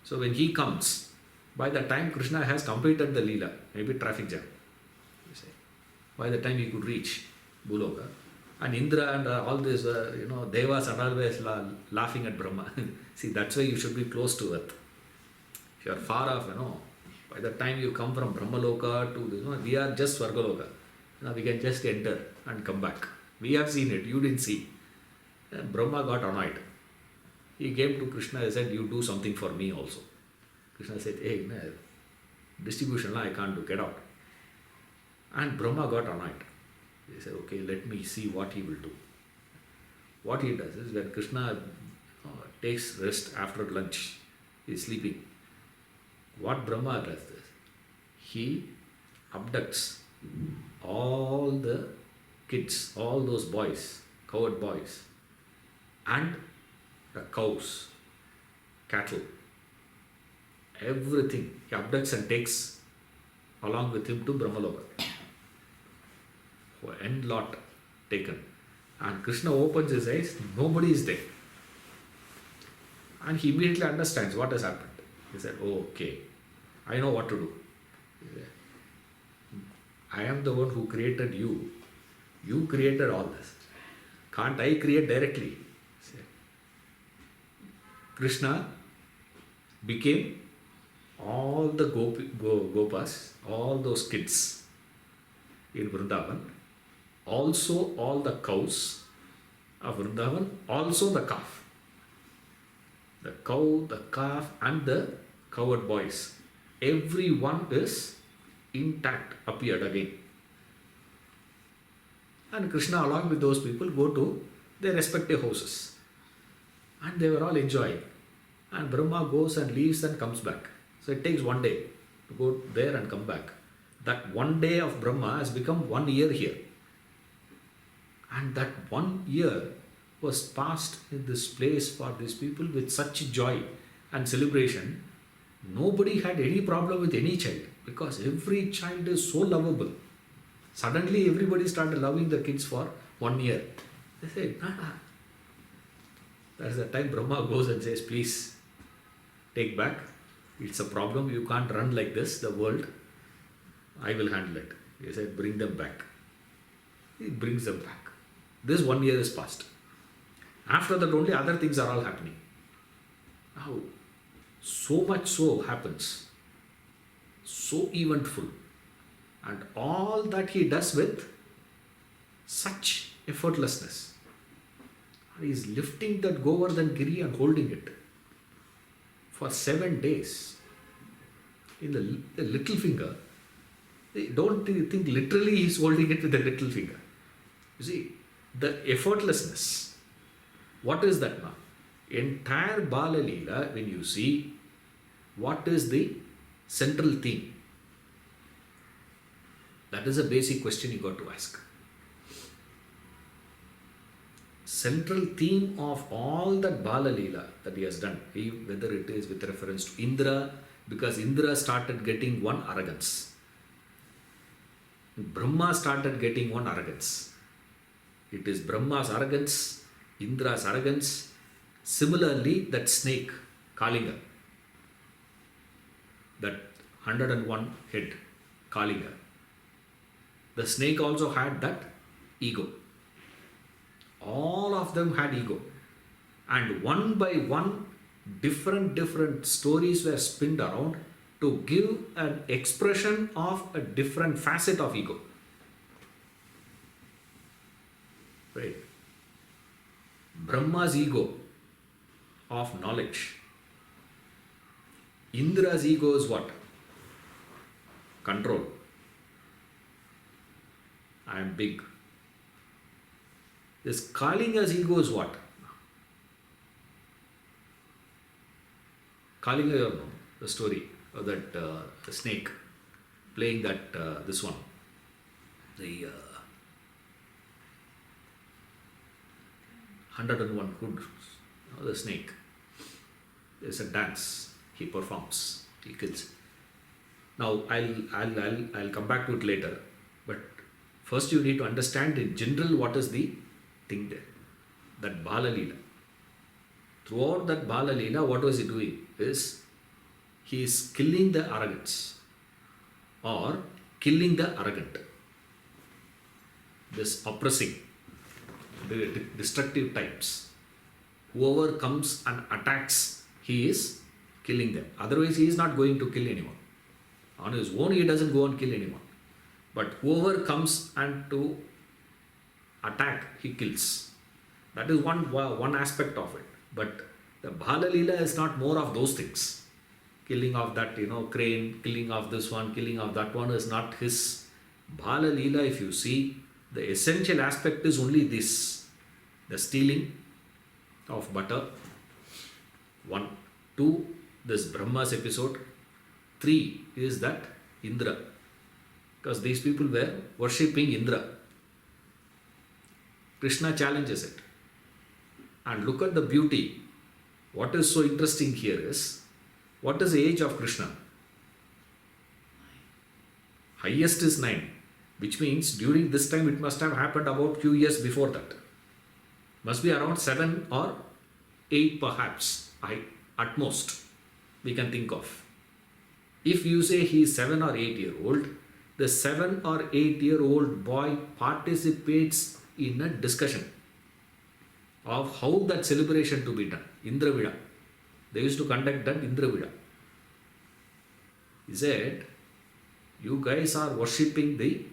So when he comes, by the time Krishna has completed the Leela, maybe traffic jam, you say, by the time he could reach Buloka, and Indra and all this, Devas are always laughing at Brahma. See, that's why you should be close to earth. If you are far off, by the time you come from Brahmaloka to this, we are just Swargaloka. We can just enter and come back. We have seen it, you didn't see. And Brahma got annoyed. He came to Krishna and said, you do something for me also. Krishna said, hey, distribution I can't do, get out. And Brahma got annoyed. He said, okay, let me see what he will do. What he does is when Krishna takes rest after lunch, he is sleeping. What Brahma does is, he abducts all the kids, all those boys, coward boys, and the cows, cattle, everything he abducts and takes along with him to Brahmaloka. For end lot taken. And Krishna opens his eyes, nobody is there. And he immediately understands what has happened. He said, oh, okay, I know what to do. I am the one who created you. You created all this. Can't I create directly? Krishna became all the gopas, all those kids in Vrindavan, also all the cows of Vrindavan, also the calf. The cow, the calf and the coward boys. Everyone is intact, appeared again. And Krishna along with those people go to their respective houses. And they were all enjoying. And Brahma goes and leaves and comes back. So it takes 1 day to go there and come back. That 1 day of Brahma has become 1 year here. And that 1 year was passed in this place for these people with such joy and celebration. Nobody had any problem with any child because every child is so lovable. Suddenly everybody started loving the kids for 1 year. They say, that's the time Brahma goes and says, please take back. It's a problem. You can't run like this, the world. I will handle it. He said, bring them back. He brings them back. This 1 year is passed. After that only other things are all happening. Now, so much so happens, so eventful, and all that he does with such effortlessness. He is lifting that Govardhan Giri and holding it for 7 days in the little finger. Don't think literally he is holding it with the little finger. You see, the effortlessness. What is that now? Entire Bala Leela, when you see, what is the central theme? That is a basic question you got to ask. Central theme of all that Bala Leela that he has done, whether it is with reference to Indra, because Indra started getting one arrogance. Brahma started getting one arrogance. It is Brahma's arrogance, Indra's arrogance. Similarly, that snake, Kalinga, that 101 head Kalinga, the snake also had that ego. All of them had ego. And one by one, different stories were spinned around to give an expression of a different facet of ego. Right? Brahma's ego of knowledge. Indra's ego is what? Control. I am big. This Kalinga's ego is what? Kalinga, you know the story of that the snake playing that this one, the 101 hood, the snake. There's a dance he performs, he kills. Now I'll come back to it later, but first you need to understand in general what is the thing there. That Bala Leela. Throughout that Bala Leela, what was he doing? Is he is killing the arrogance or killing the arrogant. This oppressing, the destructive types. Whoever comes and attacks, he is killing them. Otherwise, he is not going to kill anyone. On his own, he doesn't go and kill anyone. But whoever comes and to attack, he kills. That is one aspect of it. But the Bala Leela is not more of those things. Killing of that, crane, killing of this one, killing of that one is not his. Bala Leela, if you see, the essential aspect is only this. The stealing of butter. 1. 2, this Brahma's episode. 3 is that Indra. Because these people were worshipping Indra. Krishna challenges it. And look at the beauty. What is so interesting here is, what is the age of Krishna? Highest is 9, which means during this time it must have happened about few years before that. Must be around 7 or 8 perhaps, at most, we can think of. If you say he is 7 or 8 year old, the 7 or 8 year old boy participates in a discussion of how that celebration to be done. Indra Vida. They used to conduct that Indra Vida. He said, you guys are worshipping the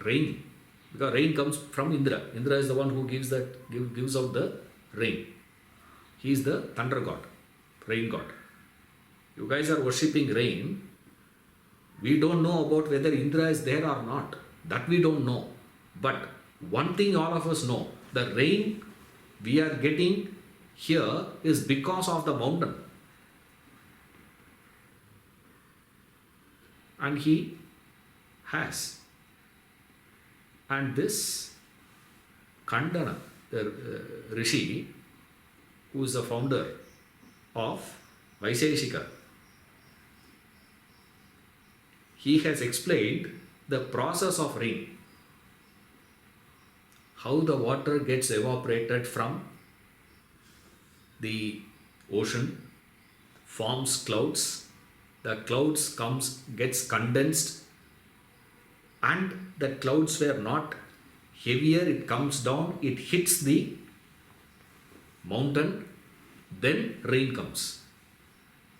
rain. Because rain comes from Indra. Indra is the one who gives out the rain. He is the thunder god, rain god. You guys are worshipping rain. We don't know about whether Indra is there or not. That we don't know. But one thing all of us know, the rain we are getting here is because of the mountain. And he has. And this Kandana, the Rishi, who is the founder of Vaiseshika, he has explained the process of rain. How the water gets evaporated from the ocean, forms clouds, the clouds gets condensed, and the clouds were not heavier, it comes down, it hits the mountain, then rain comes.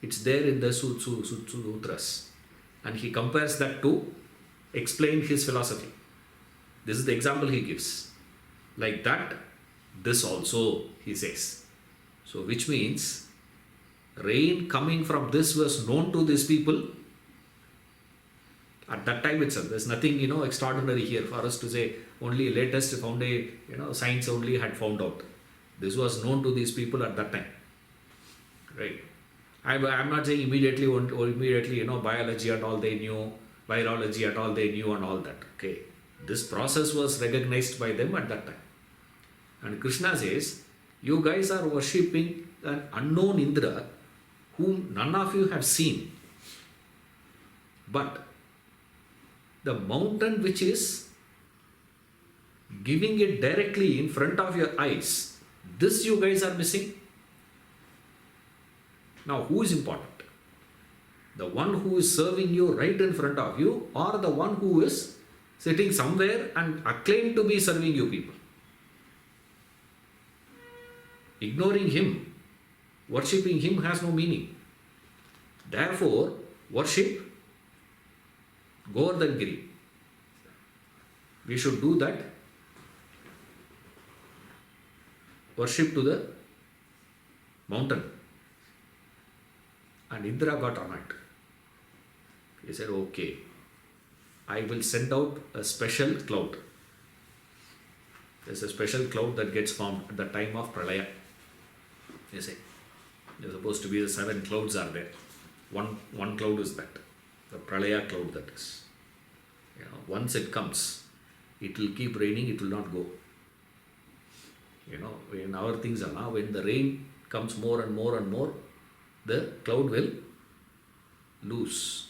It's there in the Sutras. And he compares that to explain his philosophy. This is the example he gives. Like that, this also, he says. So, which means rain coming from this was known to these people at that time itself. There's nothing, extraordinary here for us to say only latest science only had found out. This was known to these people at that time. Right? I'm not saying immediately or immediately, biology and all they knew, virology and all they knew and all that. Okay. This process was recognized by them at that time. And Krishna says, you guys are worshipping an unknown Indra whom none of you have seen. But the mountain which is giving it directly in front of your eyes, this you guys are missing. Now, who is important? The one who is serving you right in front of you, or the one who is sitting somewhere and acclaimed to be serving you people? Ignoring him, worshipping him has no meaning. Therefore, worship Govardhan Giri. We should do that. Worship to the mountain. And Indra got annoyed. He said, okay, I will send out a special cloud. There's a special cloud that gets formed at the time of Pralaya. You see, there's supposed to be the 7 clouds are there. One cloud is that, the Pralaya cloud that is. Once it comes, it will keep raining, it will not go. In our things are now, when the rain comes more and more and more, the cloud will lose.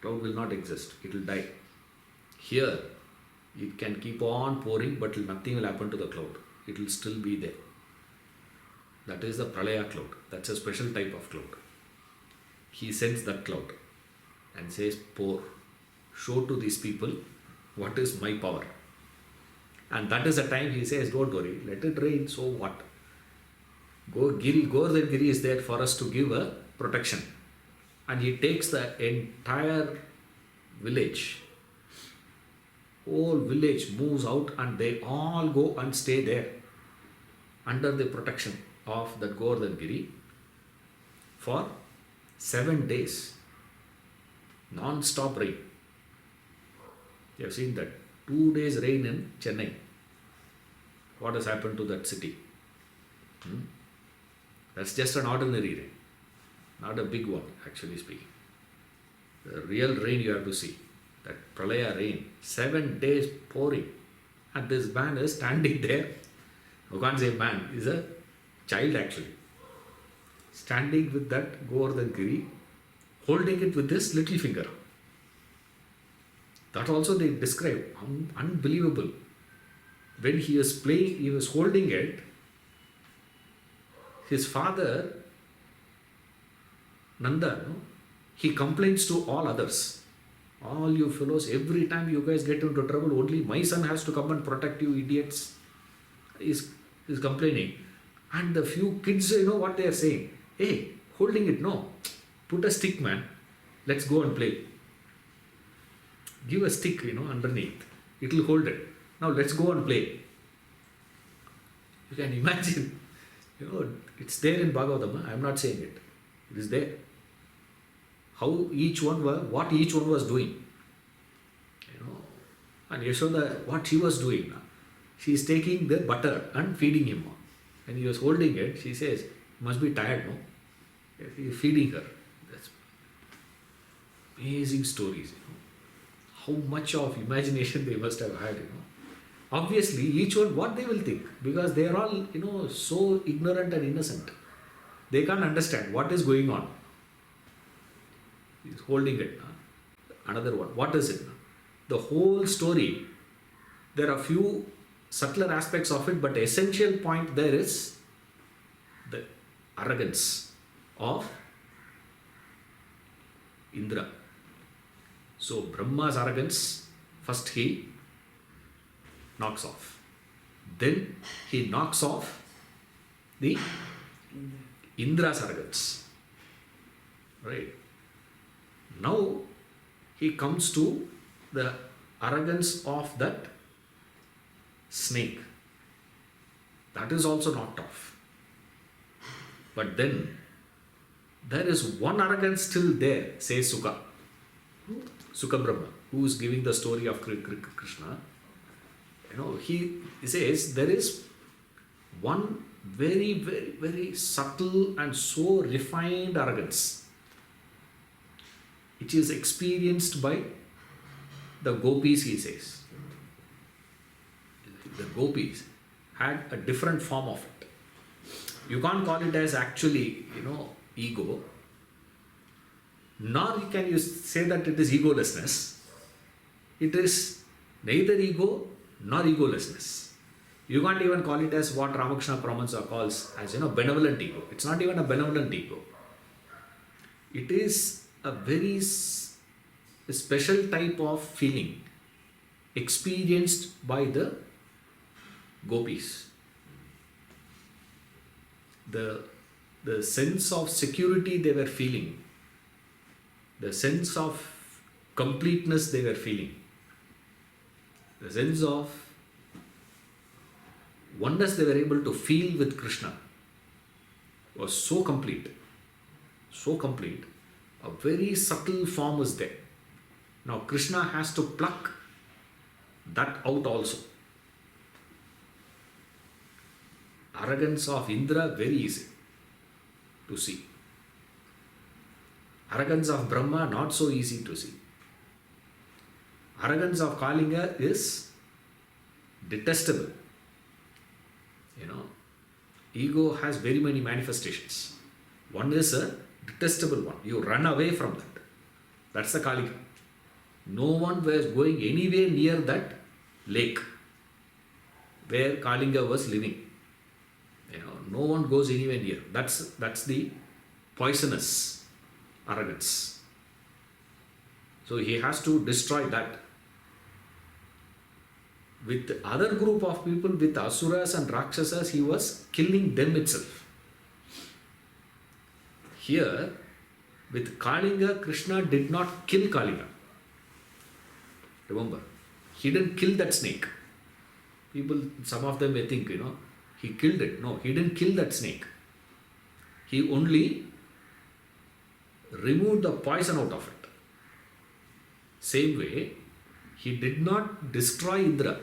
Cloud will not exist, it will die. Here, it can keep on pouring, but nothing will happen to the cloud. It will still be there. That is the Pralaya cloud. That's a special type of cloud. He sends that cloud and says, pour, show to these people what is my power. And that is the time he says, don't worry, let it rain, so what? Govardhan Giri is there for us to give a protection. And he takes the entire village. Whole village moves out and they all go and stay there under the protection of the Govardhan Giri for 7 days. Non-stop rain. You have seen that. 2 days rain in Chennai. What has happened to that city? That's just an ordinary rain. Not a big one, actually speaking. The real rain you have to see. That Pralaya rain. 7 days pouring. And this man is standing there. You can't say man, he's a child actually. Standing with that Govardhan Giri, holding it with this little finger. That also they describe. Unbelievable. When he was playing, he was holding it. His father, Nanda, he complains to all others. All you fellows, every time you guys get into trouble, only my son has to come and protect you idiots. He's complaining. And the few kids, what they are saying. Hey, holding it, no. Put a stick, man. Let's go and play. Give a stick, underneath. It will hold it. Now let's go and play. You can imagine, it's there in Bhagavatam. I am not saying it. It is there. What each one was doing. And Yashoda, what she was doing. She is taking the butter and feeding him. When he was holding it, she says, must be tired, no? He is feeding her. That's amazing stories, How much of imagination they must have had, Obviously, each one, what they will think, because they are all, so ignorant and innocent. They can't understand what is going on. He's holding it. Another one. What is it? The whole story, there are few subtler aspects of it, but the essential point there is the arrogance of Indra. So Brahma's arrogance, first he knocks off. Then he knocks off the Indra's arrogance. Right? Now he comes to the arrogance of that snake. That is also knocked off. But then there is one arrogance still there, says Sukha. Sukha Brahma, who is giving the story of Krishna. He says there is one very, very, very subtle and so refined arrogance, which is experienced by the gopis, he says. The gopis had a different form of it. You can't call it as actually, ego, nor can you say that it is egolessness. It is neither ego nor egolessness. You can't even call it as what Ramakrishna Paramahansa calls as benevolent ego. It's not even a benevolent ego. It is a very special type of feeling experienced by the gopis. The sense of security they were feeling, the sense of completeness they were feeling, the sense of oneness they were able to feel with Krishna was so complete, so complete. A very subtle form is there. Now Krishna has to pluck that out also. Arrogance of Indra, very easy to see. Arrogance of Brahma, not so easy to see. Arrogance of Kalinga is detestable. Ego has very many manifestations. One is a detestable one. You run away from that. That's the Kalinga. No one was going anywhere near that lake where Kalinga was living. No one goes anywhere near. That's the poisonous arrogance. So he has to destroy that. With the other group of people, with Asuras and Rakshasas, he was killing them itself. Here, with Kalinga, Krishna did not kill Kalinga. Remember, he didn't kill that snake. People, some of them may think, he killed it. No, he didn't kill that snake. He only removed the poison out of it. Same way, he did not destroy Indra.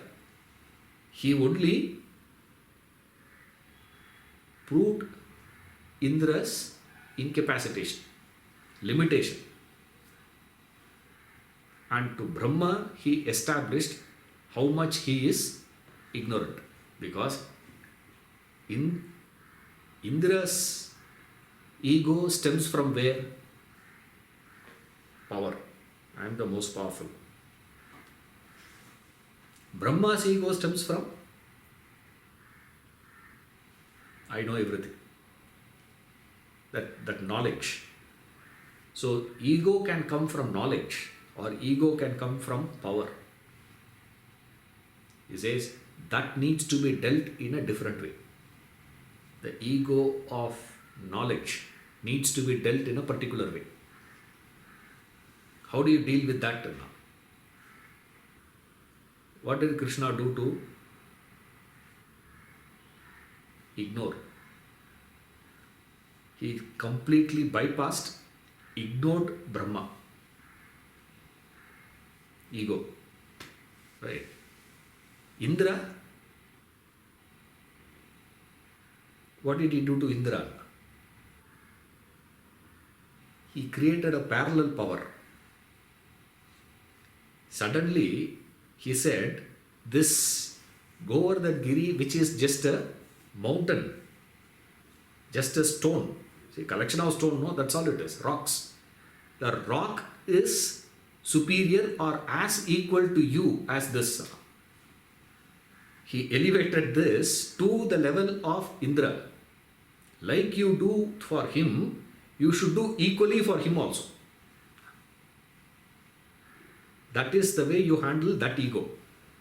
He only proved Indra's incapacitation, limitation. And to Brahma, he established how much he is ignorant. Because Indra's ego stems from where? Power. I am the most powerful. Brahma's ego stems from I know everything. That knowledge. So ego can come from knowledge or ego can come from power. He says that needs to be dealt in a different way. The ego of knowledge needs to be dealt in a particular way. How do you deal with that now? What did Krishna do to ignore? He completely bypassed, ignored Brahma. Ego. Right? Indra, what did he do to Indra? He created a parallel power. Suddenly, he said, this, go over that giri, which is just a mountain, just a stone. See, collection of stone, no, that's all it is, rocks. The rock is superior or as equal to you as this. He elevated this to the level of Indra. Like you do for him, you should do equally for him also. That is the way you handle that ego,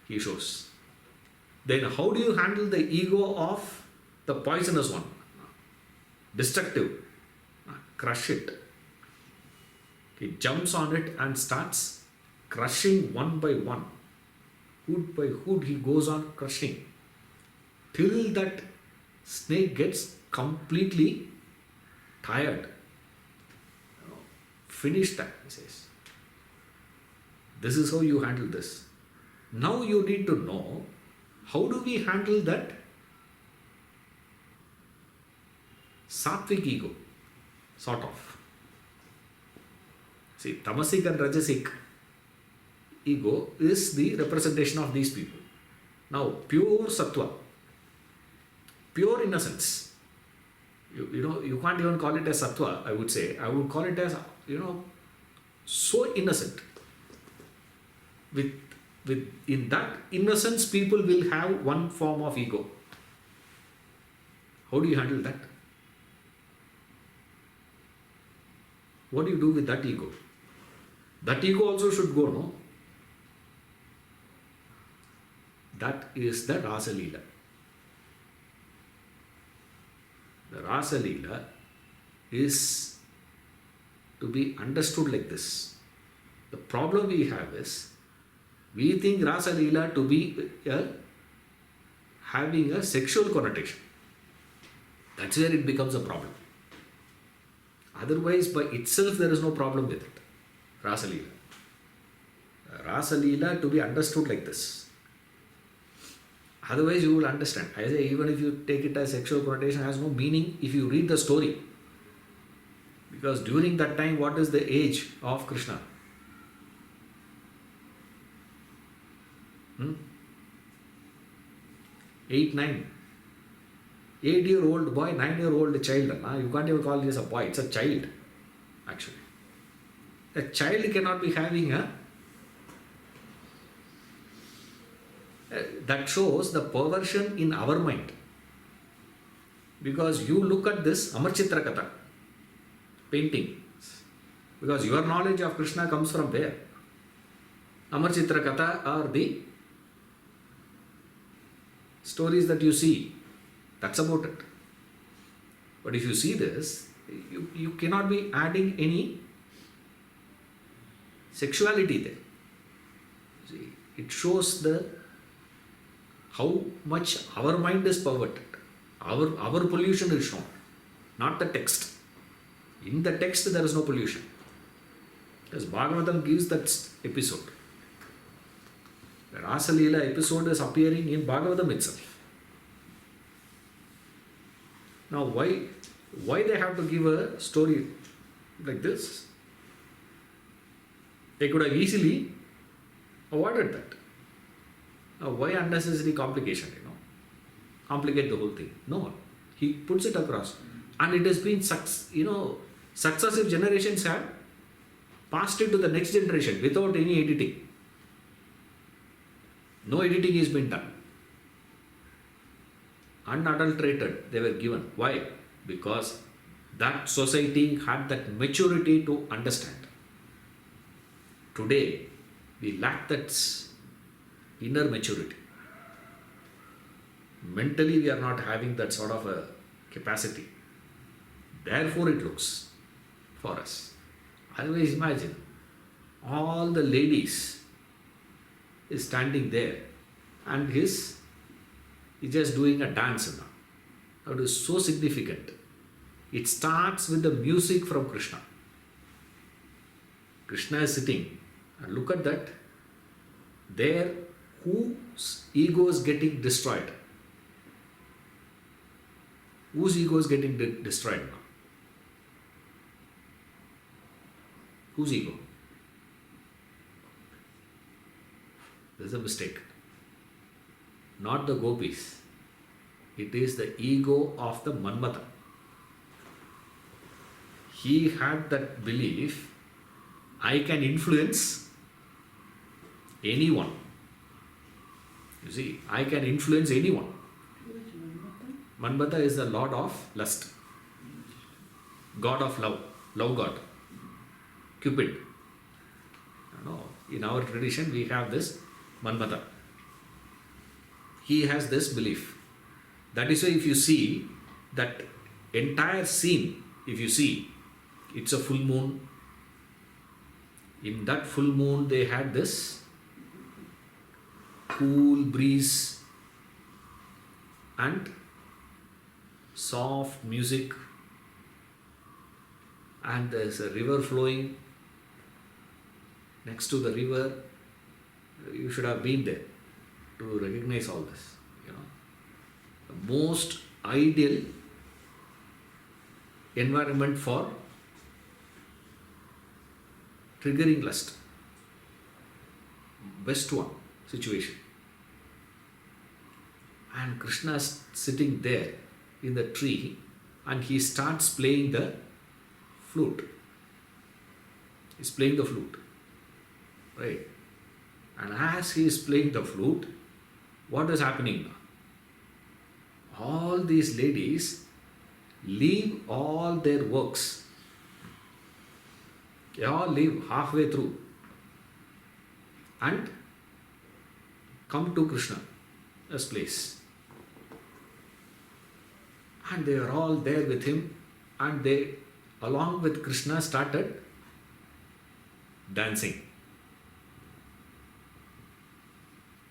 he shows. Then how do you handle the ego of the poisonous one? Destructive. Crush it. He jumps on it and starts crushing one by one. Hood by hood he goes on crushing till that snake gets completely tired. Finish that, he says. This is how you handle this. Now you need to know, how do we handle that sattvic ego, sort of. See, tamasic and rajasic ego is the representation of these people. Now, pure sattva, pure innocence. You can't even call it as sattva, I would say. I would call it as, so innocent. In that innocence, people will have one form of ego. How do you handle that? What do you do with that ego? That ego also should go, no? That is the Rasa Leela. The Rasa Leela is to be understood like this. The problem we have is, we think Rasa Leela to be having a sexual connotation. That's where it becomes a problem. Otherwise, by itself, there is no problem with it. Rasa Leela. Rasa Leela to be understood like this. Otherwise, you will understand. I say, even if you take it as sexual connotation, it has no meaning if you read the story. Because during that time, what is the age of Krishna? 8, 9. 8-year-old boy, 9-year-old child. You can't even call this a boy, it's a child, actually. A child cannot be having that shows the perversion in our mind. Because you look at this Amar Chitra Katha, painting. Because your knowledge of Krishna comes from there. Amar Chitra Katha are the stories that you see. That's about it. But if you see this, you cannot be adding any sexuality there. See, it shows how much our mind is perverted. Our pollution is shown, not the text. In the text there is no pollution. Because Bhagavatam gives that episode. The Rasa Leela episode is appearing in Bhagavatam itself. Now, why they have to give a story like this? They could have easily avoided that. Now, why unnecessary complication, complicate the whole thing? No, he puts it across. And it has been, successive generations have passed it to the next generation without any editing. No editing has been done. Unadulterated, they were given. Why? Because that society had that maturity to understand. Today, we lack that inner maturity. Mentally, we are not having that sort of a capacity. Therefore, it looks for us. Otherwise, imagine all the ladies is standing there and he's just doing a dance now. That is so significant. It starts with the music from Krishna. Krishna is sitting and look at that. There, whose ego is getting destroyed? Whose ego is getting destroyed now? Whose ego? This is a mistake. Not the gopis. It is the ego of the Manmata. He had that belief, I can influence anyone. You see, I can influence anyone. Manmata is the lord of lust, god of love, love god, Cupid. In our tradition, we have this Manmata. He has this belief. That is why if you see that entire scene, if you see, it's a full moon, In that full moon, they had this cool breeze and soft music, and there's a river flowing next to the river. You should have been there to recognize all this. The most ideal environment for triggering lust. Best one situation. And Krishna is sitting there in the tree and he starts playing the flute. He's playing the flute. Right? And as he is playing the flute, what is happening now? All these ladies leave all their works. They all leave halfway through and come to Krishna's place. And they are all there with him, and they, along with Krishna, started dancing.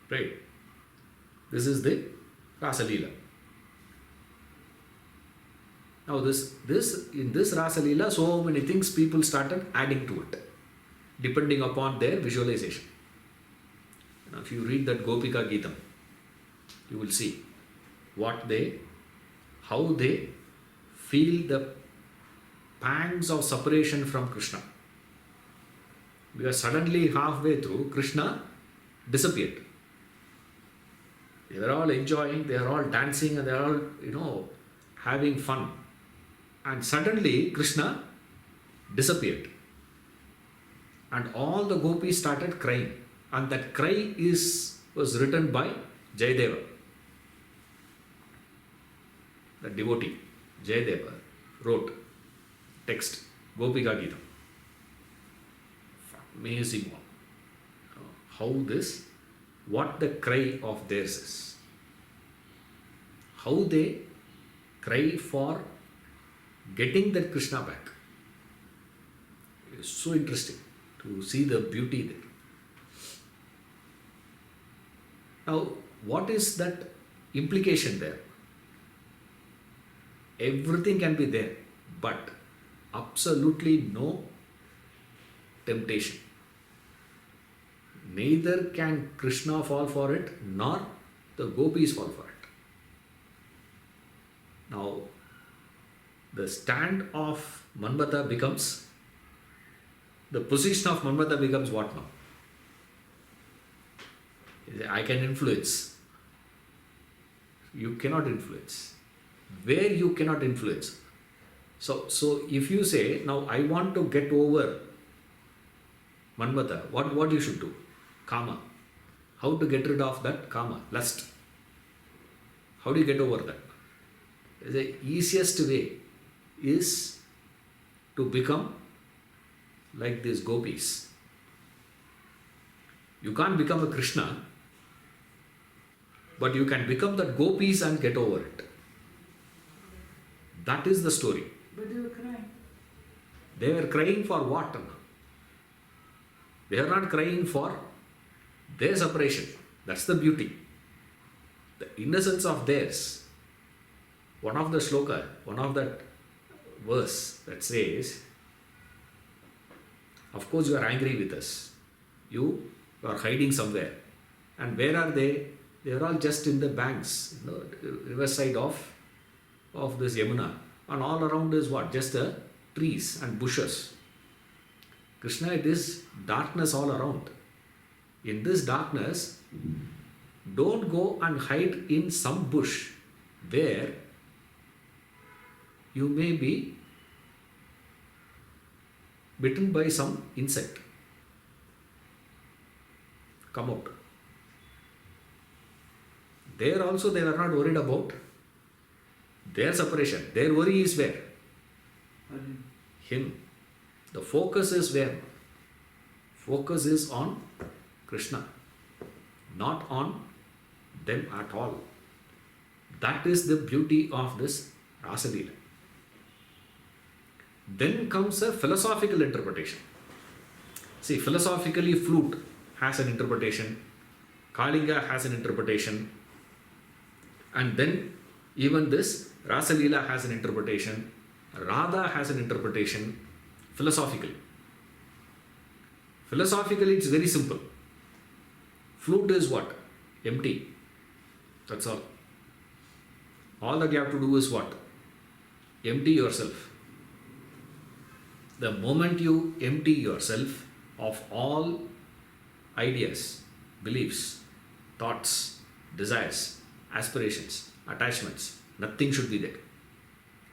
Right? This is the Rasa Leela. Now in this Rasa Leela, so many things people started adding to it, depending upon their visualization. Now, if you read that Gopika Geetam, you will see how they feel the pangs of separation from Krishna. Because suddenly halfway through, Krishna disappeared. They were all enjoying, they are all dancing, and they are all, having fun. And suddenly Krishna disappeared. And all the gopis started crying. And that cry was written by Jayadeva. The devotee, Jayadeva, wrote text, Gopika Geetam. Amazing one. What the cry of theirs is. How they cry for getting that Krishna back. It is so interesting to see the beauty there. Now, what is that implication there? Everything can be there, but absolutely no temptation. Neither can Krishna fall for it, nor the gopis fall for it. Now, the stand of Manmata becomes, the position of Manmata becomes what now? I can influence. You cannot influence. Where you cannot influence. So if you say, now I want to get over Manmata, what you should do? Kama. How to get rid of that kama, lust? How do you get over that? The easiest way is to become like these gopis. You can't become a Krishna, but you can become the gopis and get over it. That is the story. But they were crying. They were crying for what? They are not crying for their separation. That's the beauty. The innocence of theirs. One of the shloka, one of that verse that says, of course you are angry with us. You are hiding somewhere. And where are they? They are all just in the banks, riverside of this Yamuna. And all around is what? Just the trees and bushes. Krishna, it is darkness all around. In this darkness, don't go and hide in some bush where you may be bitten by some insect. Come out. There also they were not worried about their separation. Their worry is where? Him. The focus is where? Focus is on Krishna, not on them at all. That is the beauty of this Rasa Leela. Then comes a philosophical interpretation. See, philosophically, flute has an interpretation, Kalinga has an interpretation, and then even this Rasa Leela has an interpretation, Radha has an interpretation philosophically. Philosophically, it's very simple. Flute is what? Empty. That's all. All that you have to do is what? Empty yourself. The moment you empty yourself of all ideas, beliefs, thoughts, desires, aspirations, attachments, nothing should be there.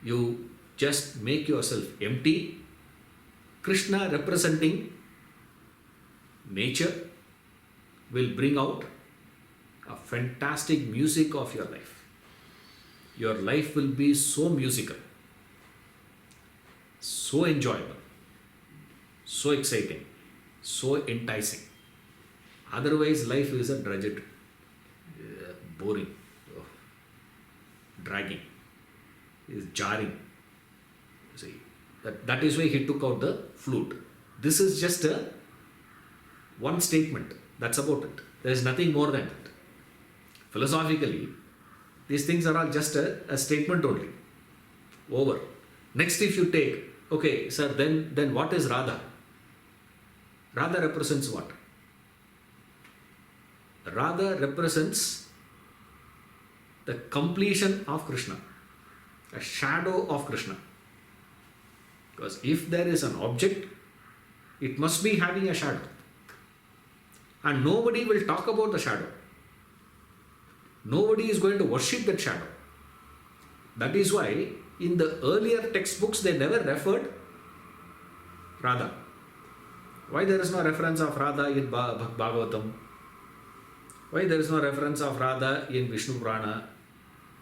You just make yourself empty. Krishna representing nature will bring out a fantastic music of your life. Your life will be so musical, so enjoyable, so exciting, so enticing. Otherwise, life is a drudgery, boring, dragging, is jarring. See, that is why he took out the flute. This is just a one statement. That's about it. There is nothing more than that. Philosophically, these things are all just a statement only. Over. Next, if you take, okay, sir, then what is Radha? Radha represents what? Radha represents the completion of Krishna, a shadow of Krishna. Because if there is an object, it must be having a shadow. And nobody will talk about the shadow. Nobody is going to worship that shadow. That is why in the earlier textbooks they never referred Radha. Why there is no reference of Radha in Bhagavatam? Why there is no reference of Radha in Vishnu Purana?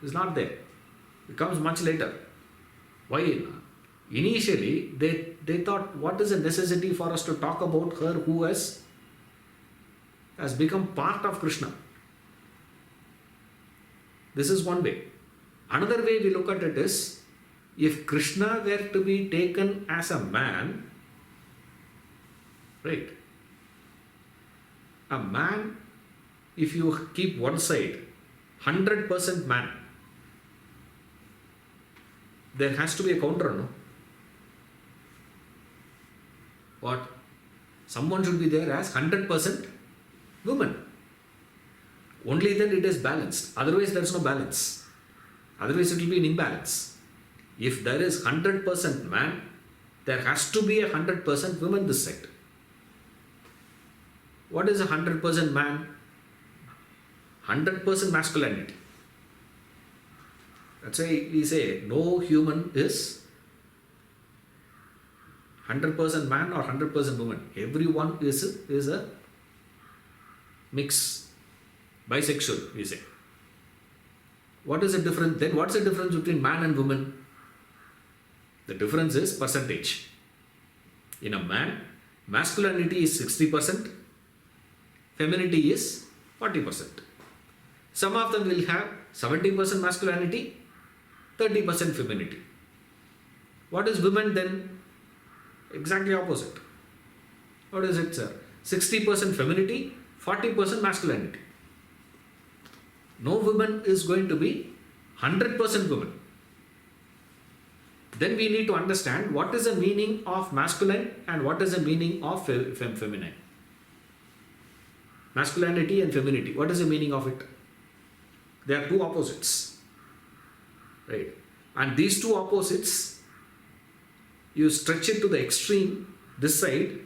It's not there. It comes much later. Why? Initially, they thought, what is the necessity for us to talk about her who has become part of Krishna? This is one way. Another way we look at it is, if Krishna were to be taken as a man, right? A man, if you keep one side, 100% man, there has to be a counter, no? What? Someone should be there as 100% woman. Only then it is balanced. Otherwise, there is no balance. Otherwise, it will be an imbalance. If there is 100% man, there has to be 100% woman this side. What is 100% man? 100% masculinity. That's why we say no human is 100% man or 100% woman. Everyone is a mix. Bisexual, we say. What is the difference? Then what's the difference between man and woman? The difference is percentage. In a man, masculinity is 60%, femininity is 40%. Some of them will have 70% masculinity, 30% femininity. What is women then? Exactly opposite. What is it, sir? 60% femininity, 40% masculinity. No woman is going to be 100% woman. Then we need to understand what is the meaning of masculine and what is the meaning of feminine. Masculinity and femininity. What is the meaning of it? They are two opposites. Right? And these two opposites, you stretch it to the extreme, this side,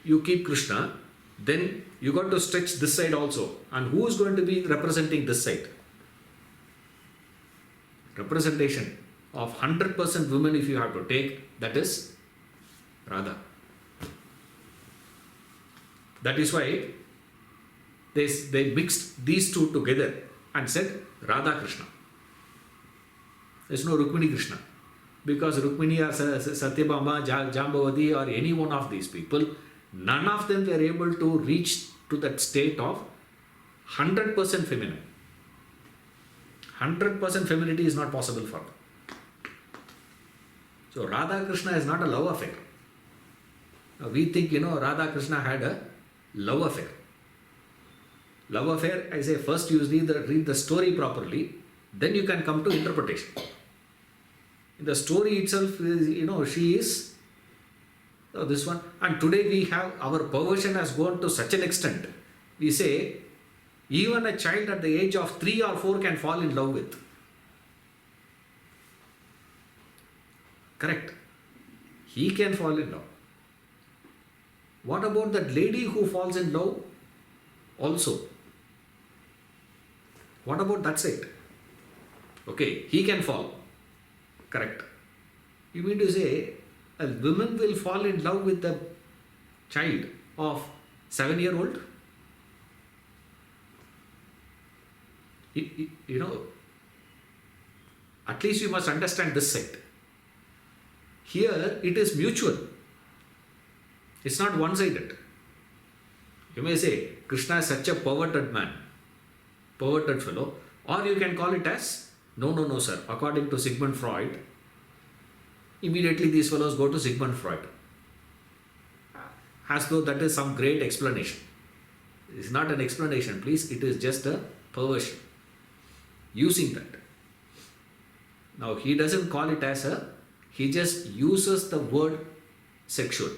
you keep Krishna, then you got to stretch this side also. And who is going to be representing this side? Representation of 100% women, if you have to take, that is Radha. That is why they mixed these two together and said Radha Krishna. There is no Rukmini Krishna. Because Rukmini or Satyabhama, Jambavati or any one of these people, none of them were able to reach to that state of 100% feminine. 100% femininity is not possible for them. So Radha Krishna is not a love affair. Now we think, Radha Krishna had a love affair. Love affair, I say, first you read the story properly, then you can come to interpretation. In the story itself, she is this one. And today we have, our perversion has gone to such an extent. We say, even a child at the age of 3 or 4 can fall in love with. Correct. He can fall in love. What about that lady who falls in love also? What about that side? Okay, he can fall. Correct. You mean to say a woman will fall in love with a child of 7-year-old? At least you must understand this side. Here it is mutual. It's not one-sided. You may say, Krishna is such a perverted man, perverted fellow, or you can call it as, no, sir. According to Sigmund Freud, immediately these fellows go to Sigmund Freud. As though that is some great explanation. It's not an explanation, please. It is just a perversion. Using that. Now, he doesn't call it as he just uses the word sexual.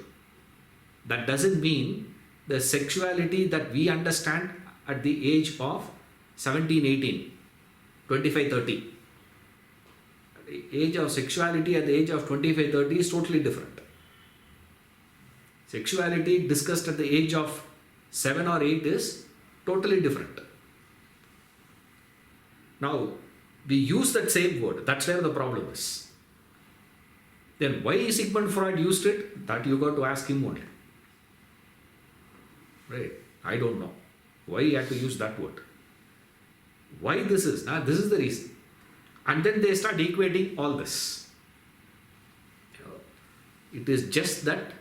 That doesn't mean the sexuality that we understand at the age of 17, 18, 25, 30. The age of sexuality at the age of 25, 30 is totally different. Sexuality discussed at the age of 7 or 8 is totally different. Now, we use that same word. That's where the problem is. Then why Sigmund Freud used it? That you got to ask him only. Right? I don't know. Why he had to use that word. Why this is? This is the reason. And then they start equating all this. It is just that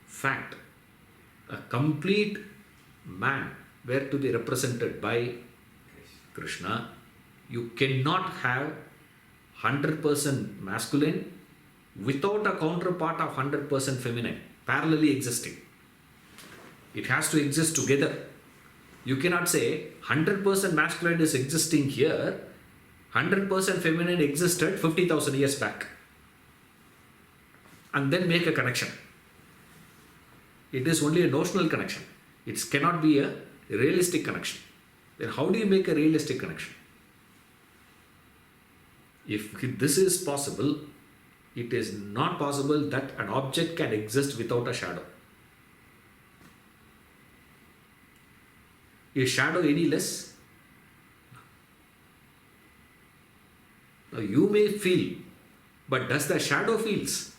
fact. A complete man were to be represented by Krishna. You cannot have 100% masculine without a counterpart of 100% feminine parallelly existing. It has to exist together. You cannot say 100% masculine is existing here, 100% feminine existed 50,000 years back, and then make a connection. It is only a notional connection. It cannot be a realistic connection. Then how do you make a realistic connection? If this is possible, it is not possible that an object can exist without a shadow. Is shadow any less? Now you may feel, but does the shadow feels?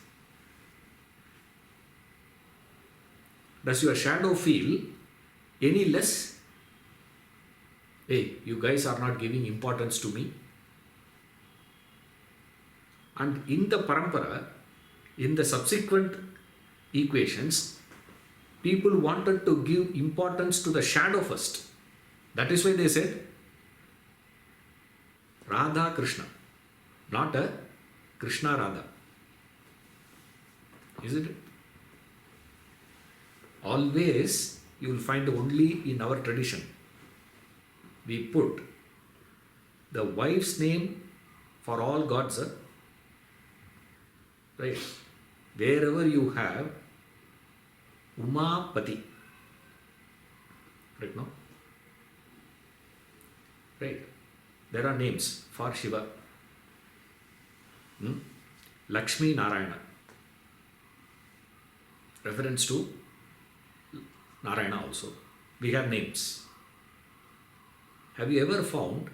Does your shadow feel any less? Hey, you guys are not giving importance to me. And in the parampara, in the subsequent equations, people wanted to give importance to the shadow first. That is why they said Radha Krishna, not a Krishna Radha. Isn't it? Always you will find only in our tradition we put the wife's name for all gods. Right? Wherever you have Umapati, right now? Right? There are names for Shiva. Lakshmi Narayana. Reference to Narayana also. We have names. Have you ever found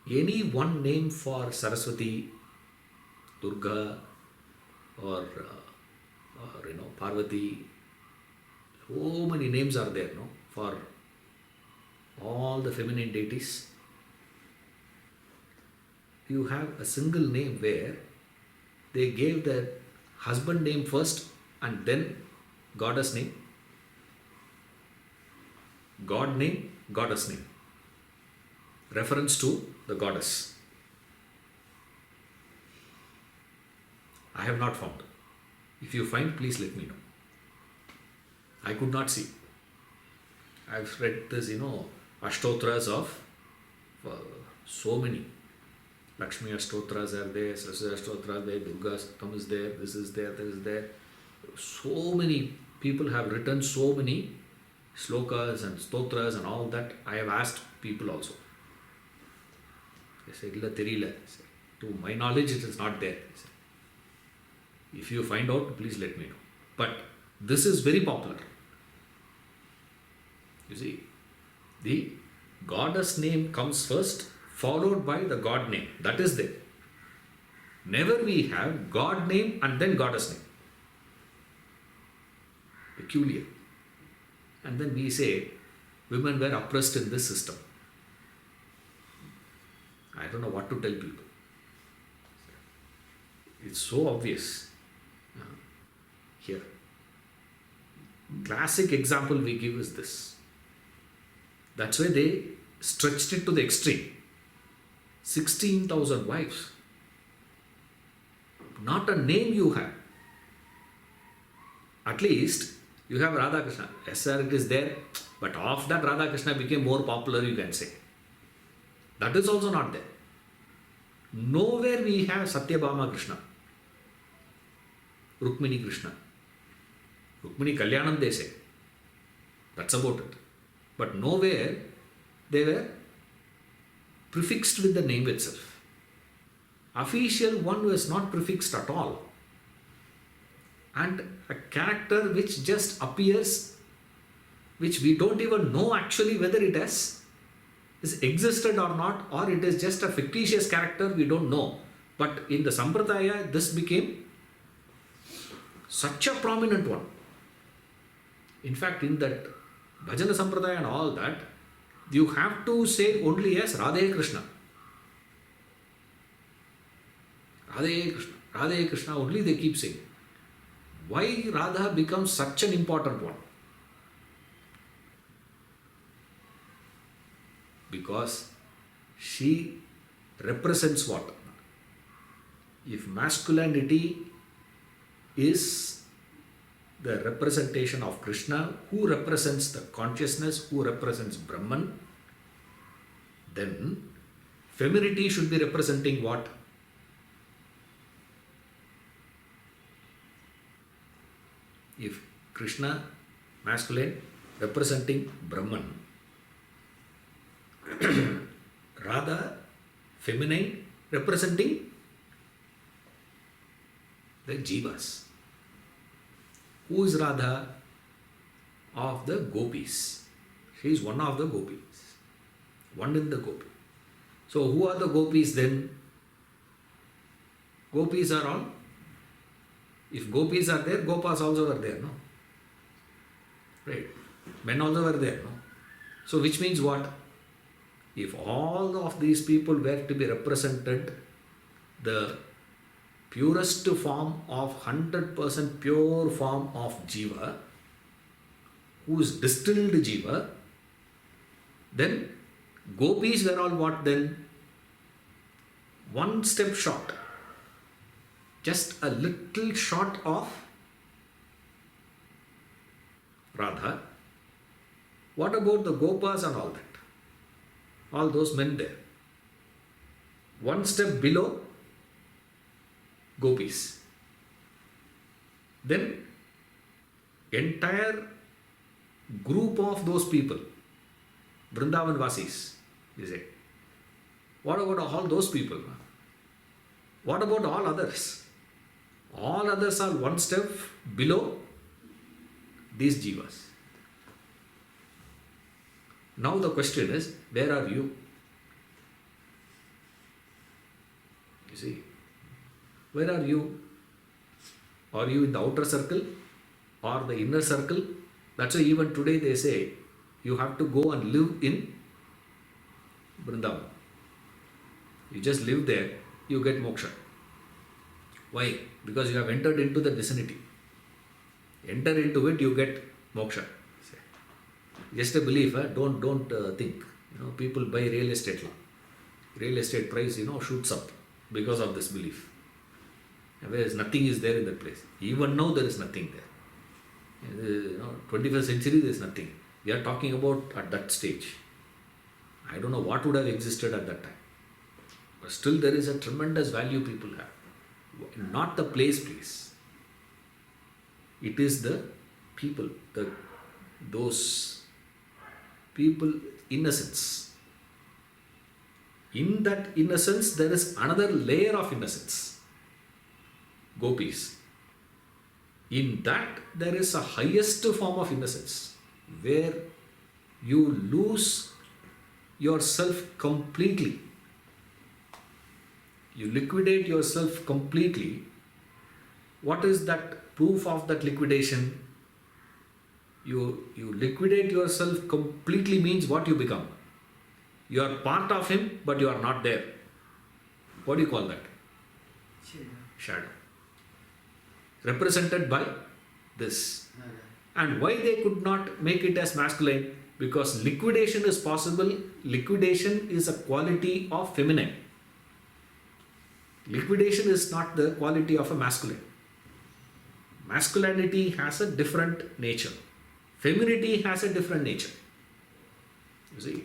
any one name for Saraswati, Durga, or Parvati? So many names are there, no, for all the feminine deities. You have a single name where they gave the husband name first and then goddess name, god name, goddess name, reference to the goddess. I have not found. If you find, please let me know. I could not see. I've read this, Ashtotras of so many. Lakshmi Ashtotras are there, Saraswati Ashtotras there, Durga Ashtam is there, this is there, that is there. So many people have written so many slokas and stotras and all that. I have asked people also. They say, "Illa theriyala." I say, to my knowledge, it is not there. I say, if you find out, please let me know. But this is very popular. You see, the goddess name comes first, followed by the god name. That is there. Never we have god name and then goddess name. Peculiar. And then we say women were oppressed in this system. I don't know what to tell people. It's so obvious here. Classic example we give is this. That's why they stretched it to the extreme. 16,000 wives. Not a name you have. At least you have Radha Krishna. Yes, sir, it is there. But of that, Radha Krishna became more popular, you can say. That is also not there. Nowhere we have Satyabhama Krishna, Rukmini Krishna. Rukmini Kalyanam they say. That's about it. But nowhere they were prefixed with the name itself. Official one was not prefixed at all. And a character which just appears, which we don't even know actually whether it has existed or not, or it is just a fictitious character, we don't know. But in the Sampradaya, this became such a prominent one. In fact, in that Bhajana Sampradaya and all that, you have to say only as Radha Krishna. Radha Krishna, Radha Krishna, only they keep saying. Why Radha becomes such an important one? Because she represents what? If masculinity is the representation of Krishna, who represents the consciousness, who represents Brahman, then femininity should be representing what? If Krishna, masculine, representing Brahman, Radha, feminine, representing the Jivas. Who is Radha? Of the gopis. She is one of the gopis. One in the gopi. So who are the gopis then? Gopis are all. If gopis are there, gopas also are there, no? Right. Men also were there, no? So which means what? If all of these people were to be represented, the purest form of 100% pure form of Jiva, who is distilled Jiva, then gopis were all what then? One step short. Just a little short of Radha. What about the gopas and all that? All those men there. One step below gopis. Then entire group of those people, Vrindavan Vasis, you say. What about all those people? What about all others? All others are one step below these jivas. Now the question is, where are you? You see, where are you? Are you in the outer circle or the inner circle? That's why even today they say you have to go and live in Vrindavan. You just live there, you get moksha. Why? Because you have entered into the vicinity. Enter into it, you get moksha. Just a belief, don't think. People buy real estate now. Real estate price, shoots up because of this belief. Whereas nothing is there in that place. Even now there is nothing there. 21st century, there's nothing. We are talking about at that stage. I don't know what would have existed at that time. But still there is a tremendous value people have. Not the place, please. It is the people, those people, innocence. In that innocence, there is another layer of innocence. Gopis. In that, there is a highest form of innocence where you lose yourself completely. You liquidate yourself completely. What is that proof of that liquidation? You liquidate yourself completely means what you become. You are part of him, but you are not there. What do you call that? Shadow. Represented by this. And why they could not make it as masculine? Because liquidation is possible. Liquidation is a quality of feminine. Liquidation is not the quality of a masculine. Masculinity has a different nature. Femininity has a different nature. You see,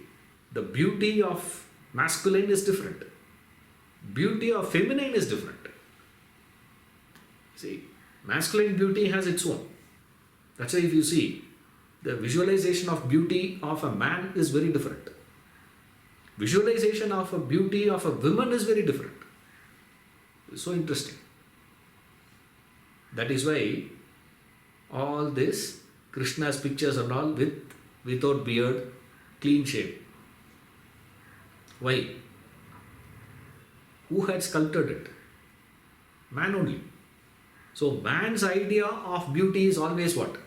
the beauty of masculine is different. Beauty of feminine is different. See, masculine beauty has its own. That's why if you see, the visualization of beauty of a man is very different. Visualization of a beauty of a woman is very different. It's so interesting. That is why all this Krishna's pictures and all without beard, clean shave. Why? Who had sculpted it? Man only. So man's idea of beauty is always what?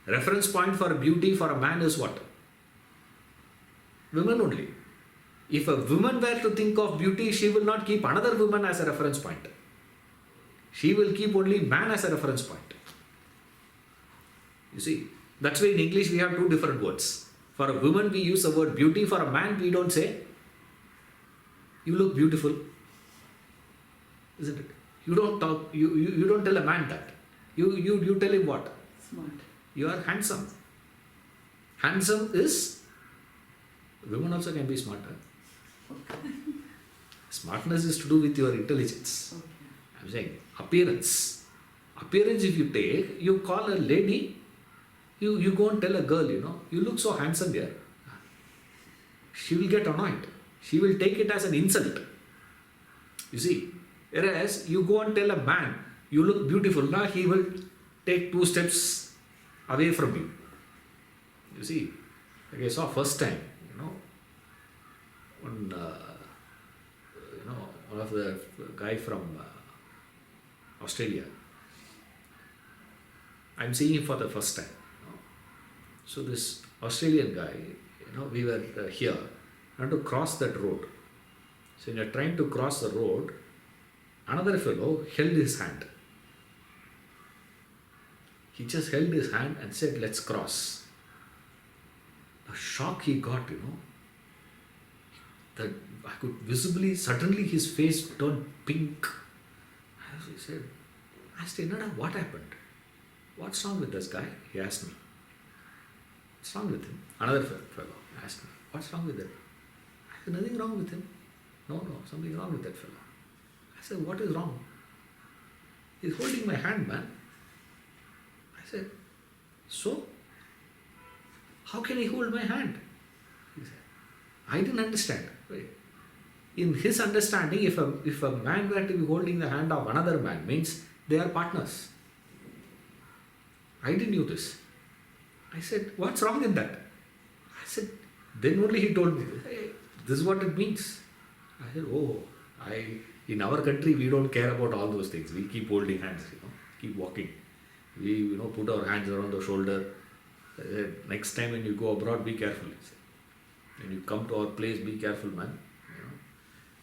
Reference point for beauty for a man is what? Women only. If a woman were to think of beauty, she will not keep another woman as a reference point. She will keep only man as a reference point. You see, that's why in English we have two different words. For a woman we use the word beauty, for a man we don't say, you look beautiful. Isn't it? You don't talk, you don't tell a man that. You tell him what? Smart. You are handsome. Handsome is, women also can be smarter. Okay. Smartness is to do with your intelligence. Okay. I'm saying appearance. Appearance if you take, you call a lady, you go and tell a girl, you look so handsome here. She will get annoyed. She will take it as an insult. You see, whereas you go and tell a man, you look beautiful, now he will take 2 steps away from you. You see, like I saw first time, one of the guy from Australia. I'm seeing him for the first time. So this Australian guy, we were here, and to cross that road. So when you're trying to cross the road, another fellow held his hand. He just held his hand and said, let's cross. The shock he got, that I could visibly, suddenly his face turned pink. He said, I said, Nada, what happened? What's wrong with this guy? He asked me. What's wrong with him? Another fellow asked me, what's wrong with him? I said, nothing wrong with him. No, something wrong with that fellow. I said, what is wrong? He's holding my hand, man. I said, so? How can he hold my hand? He said, I didn't understand. Wait. In his understanding, if a man were to be holding the hand of another man, means they are partners. I didn't knew this. I said, what's wrong in that? I said, then only he told me, hey, this is what it means. I said, in our country we don't care about all those things. We keep holding hands, keep walking. We put our hands around the shoulder. I said, next time when you go abroad, be careful. When you come to our place, be careful, man.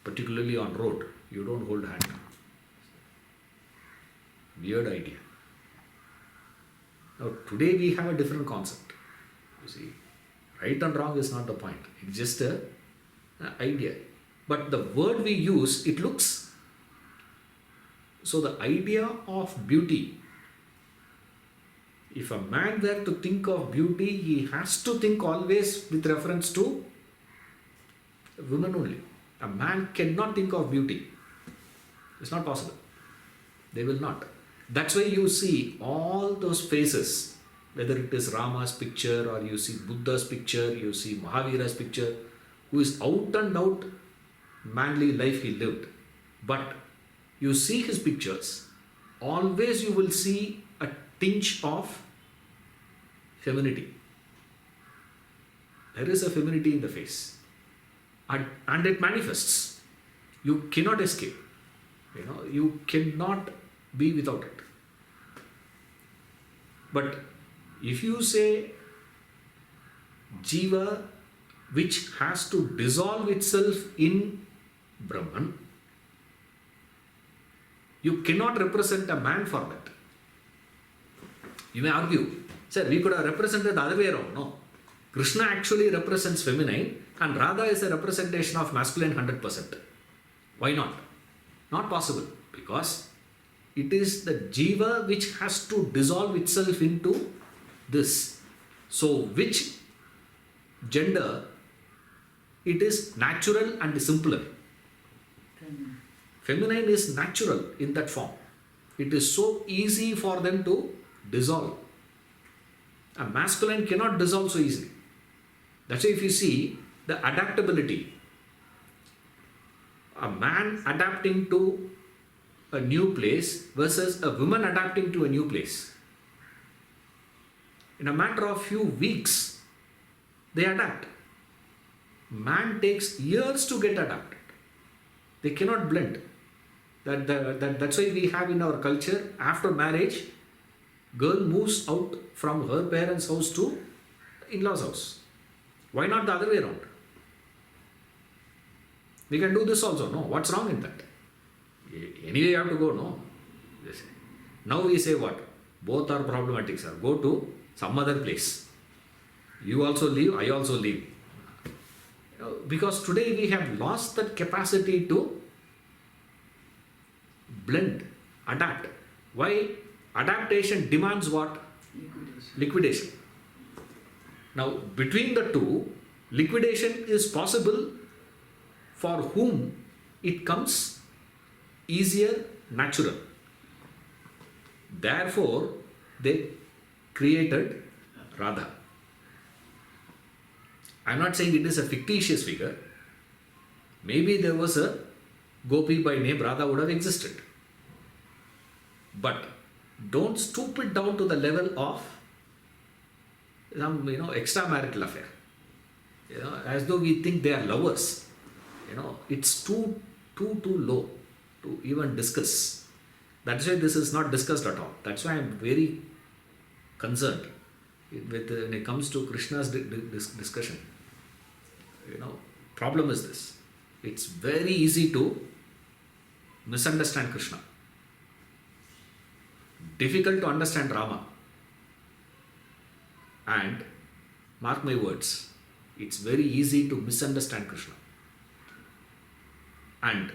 Particularly on road, you don't hold hand. Weird idea. Now today we have a different concept. You see, right and wrong is not the point. It's just an idea. But the word we use, it looks. So the idea of beauty if a man were to think of beauty, he has to think always with reference to women only. A man cannot think of beauty. It's not possible. They will not. That's why you see all those faces, whether it is Rama's picture or you see Buddha's picture, you see Mahavira's picture, who is out and out manly life he lived. But you see his pictures, always you will see a tinge of femininity. There is a femininity in the face. And it manifests. You cannot escape. You cannot be without it. But if you say Jiva, which has to dissolve itself in Brahman, you cannot represent a man for that. You may argue, sir, we could have represented the other way around. No. Krishna actually represents feminine and Radha is a representation of masculine 100%. Why not? Not possible, because it is the Jiva which has to dissolve itself into this. So, which gender? It is natural and simpler. Feminine is natural in that form. It is so easy for them to dissolve. A masculine cannot dissolve so easily. That's why if you see the adaptability, a man adapting to a new place versus a woman adapting to a new place. In a matter of few weeks, they adapt. Man takes years to get adapted. They cannot blend. That's why we have in our culture, after marriage, girl moves out from her parents' house to in-laws' house. Why not the other way around? We can do this also. No, what's wrong in that? Anyway, you have to go. No. Now we say what? Both are problematic, sir. Go to some other place. You also leave, I also leave. Because today we have lost that capacity to blend, adapt. Why? Adaptation demands what? Liquidation. Now, between the two, liquidation is possible for whom it comes easier, natural. Therefore, they created Radha. I'm not saying it is a fictitious figure. Maybe there was a Gopi by name Radha would have existed. But don't stoop it down to the level of some extramarital affair. As though we think they are lovers. It's too low to even discuss. That's why this is not discussed at all. That's why I'm very concerned when it comes to Krishna's discussion. Problem is this. It's very easy to misunderstand Krishna. Difficult to understand Rama. And mark my words, it's very easy to misunderstand Krishna. And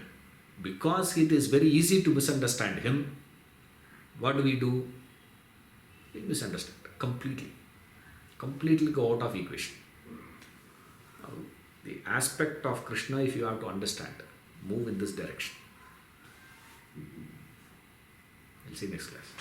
because it is very easy to misunderstand him, what do? We misunderstand completely. Completely go out of equation. Now, the aspect of Krishna, if you have to understand, move in this direction. We'll see you next class.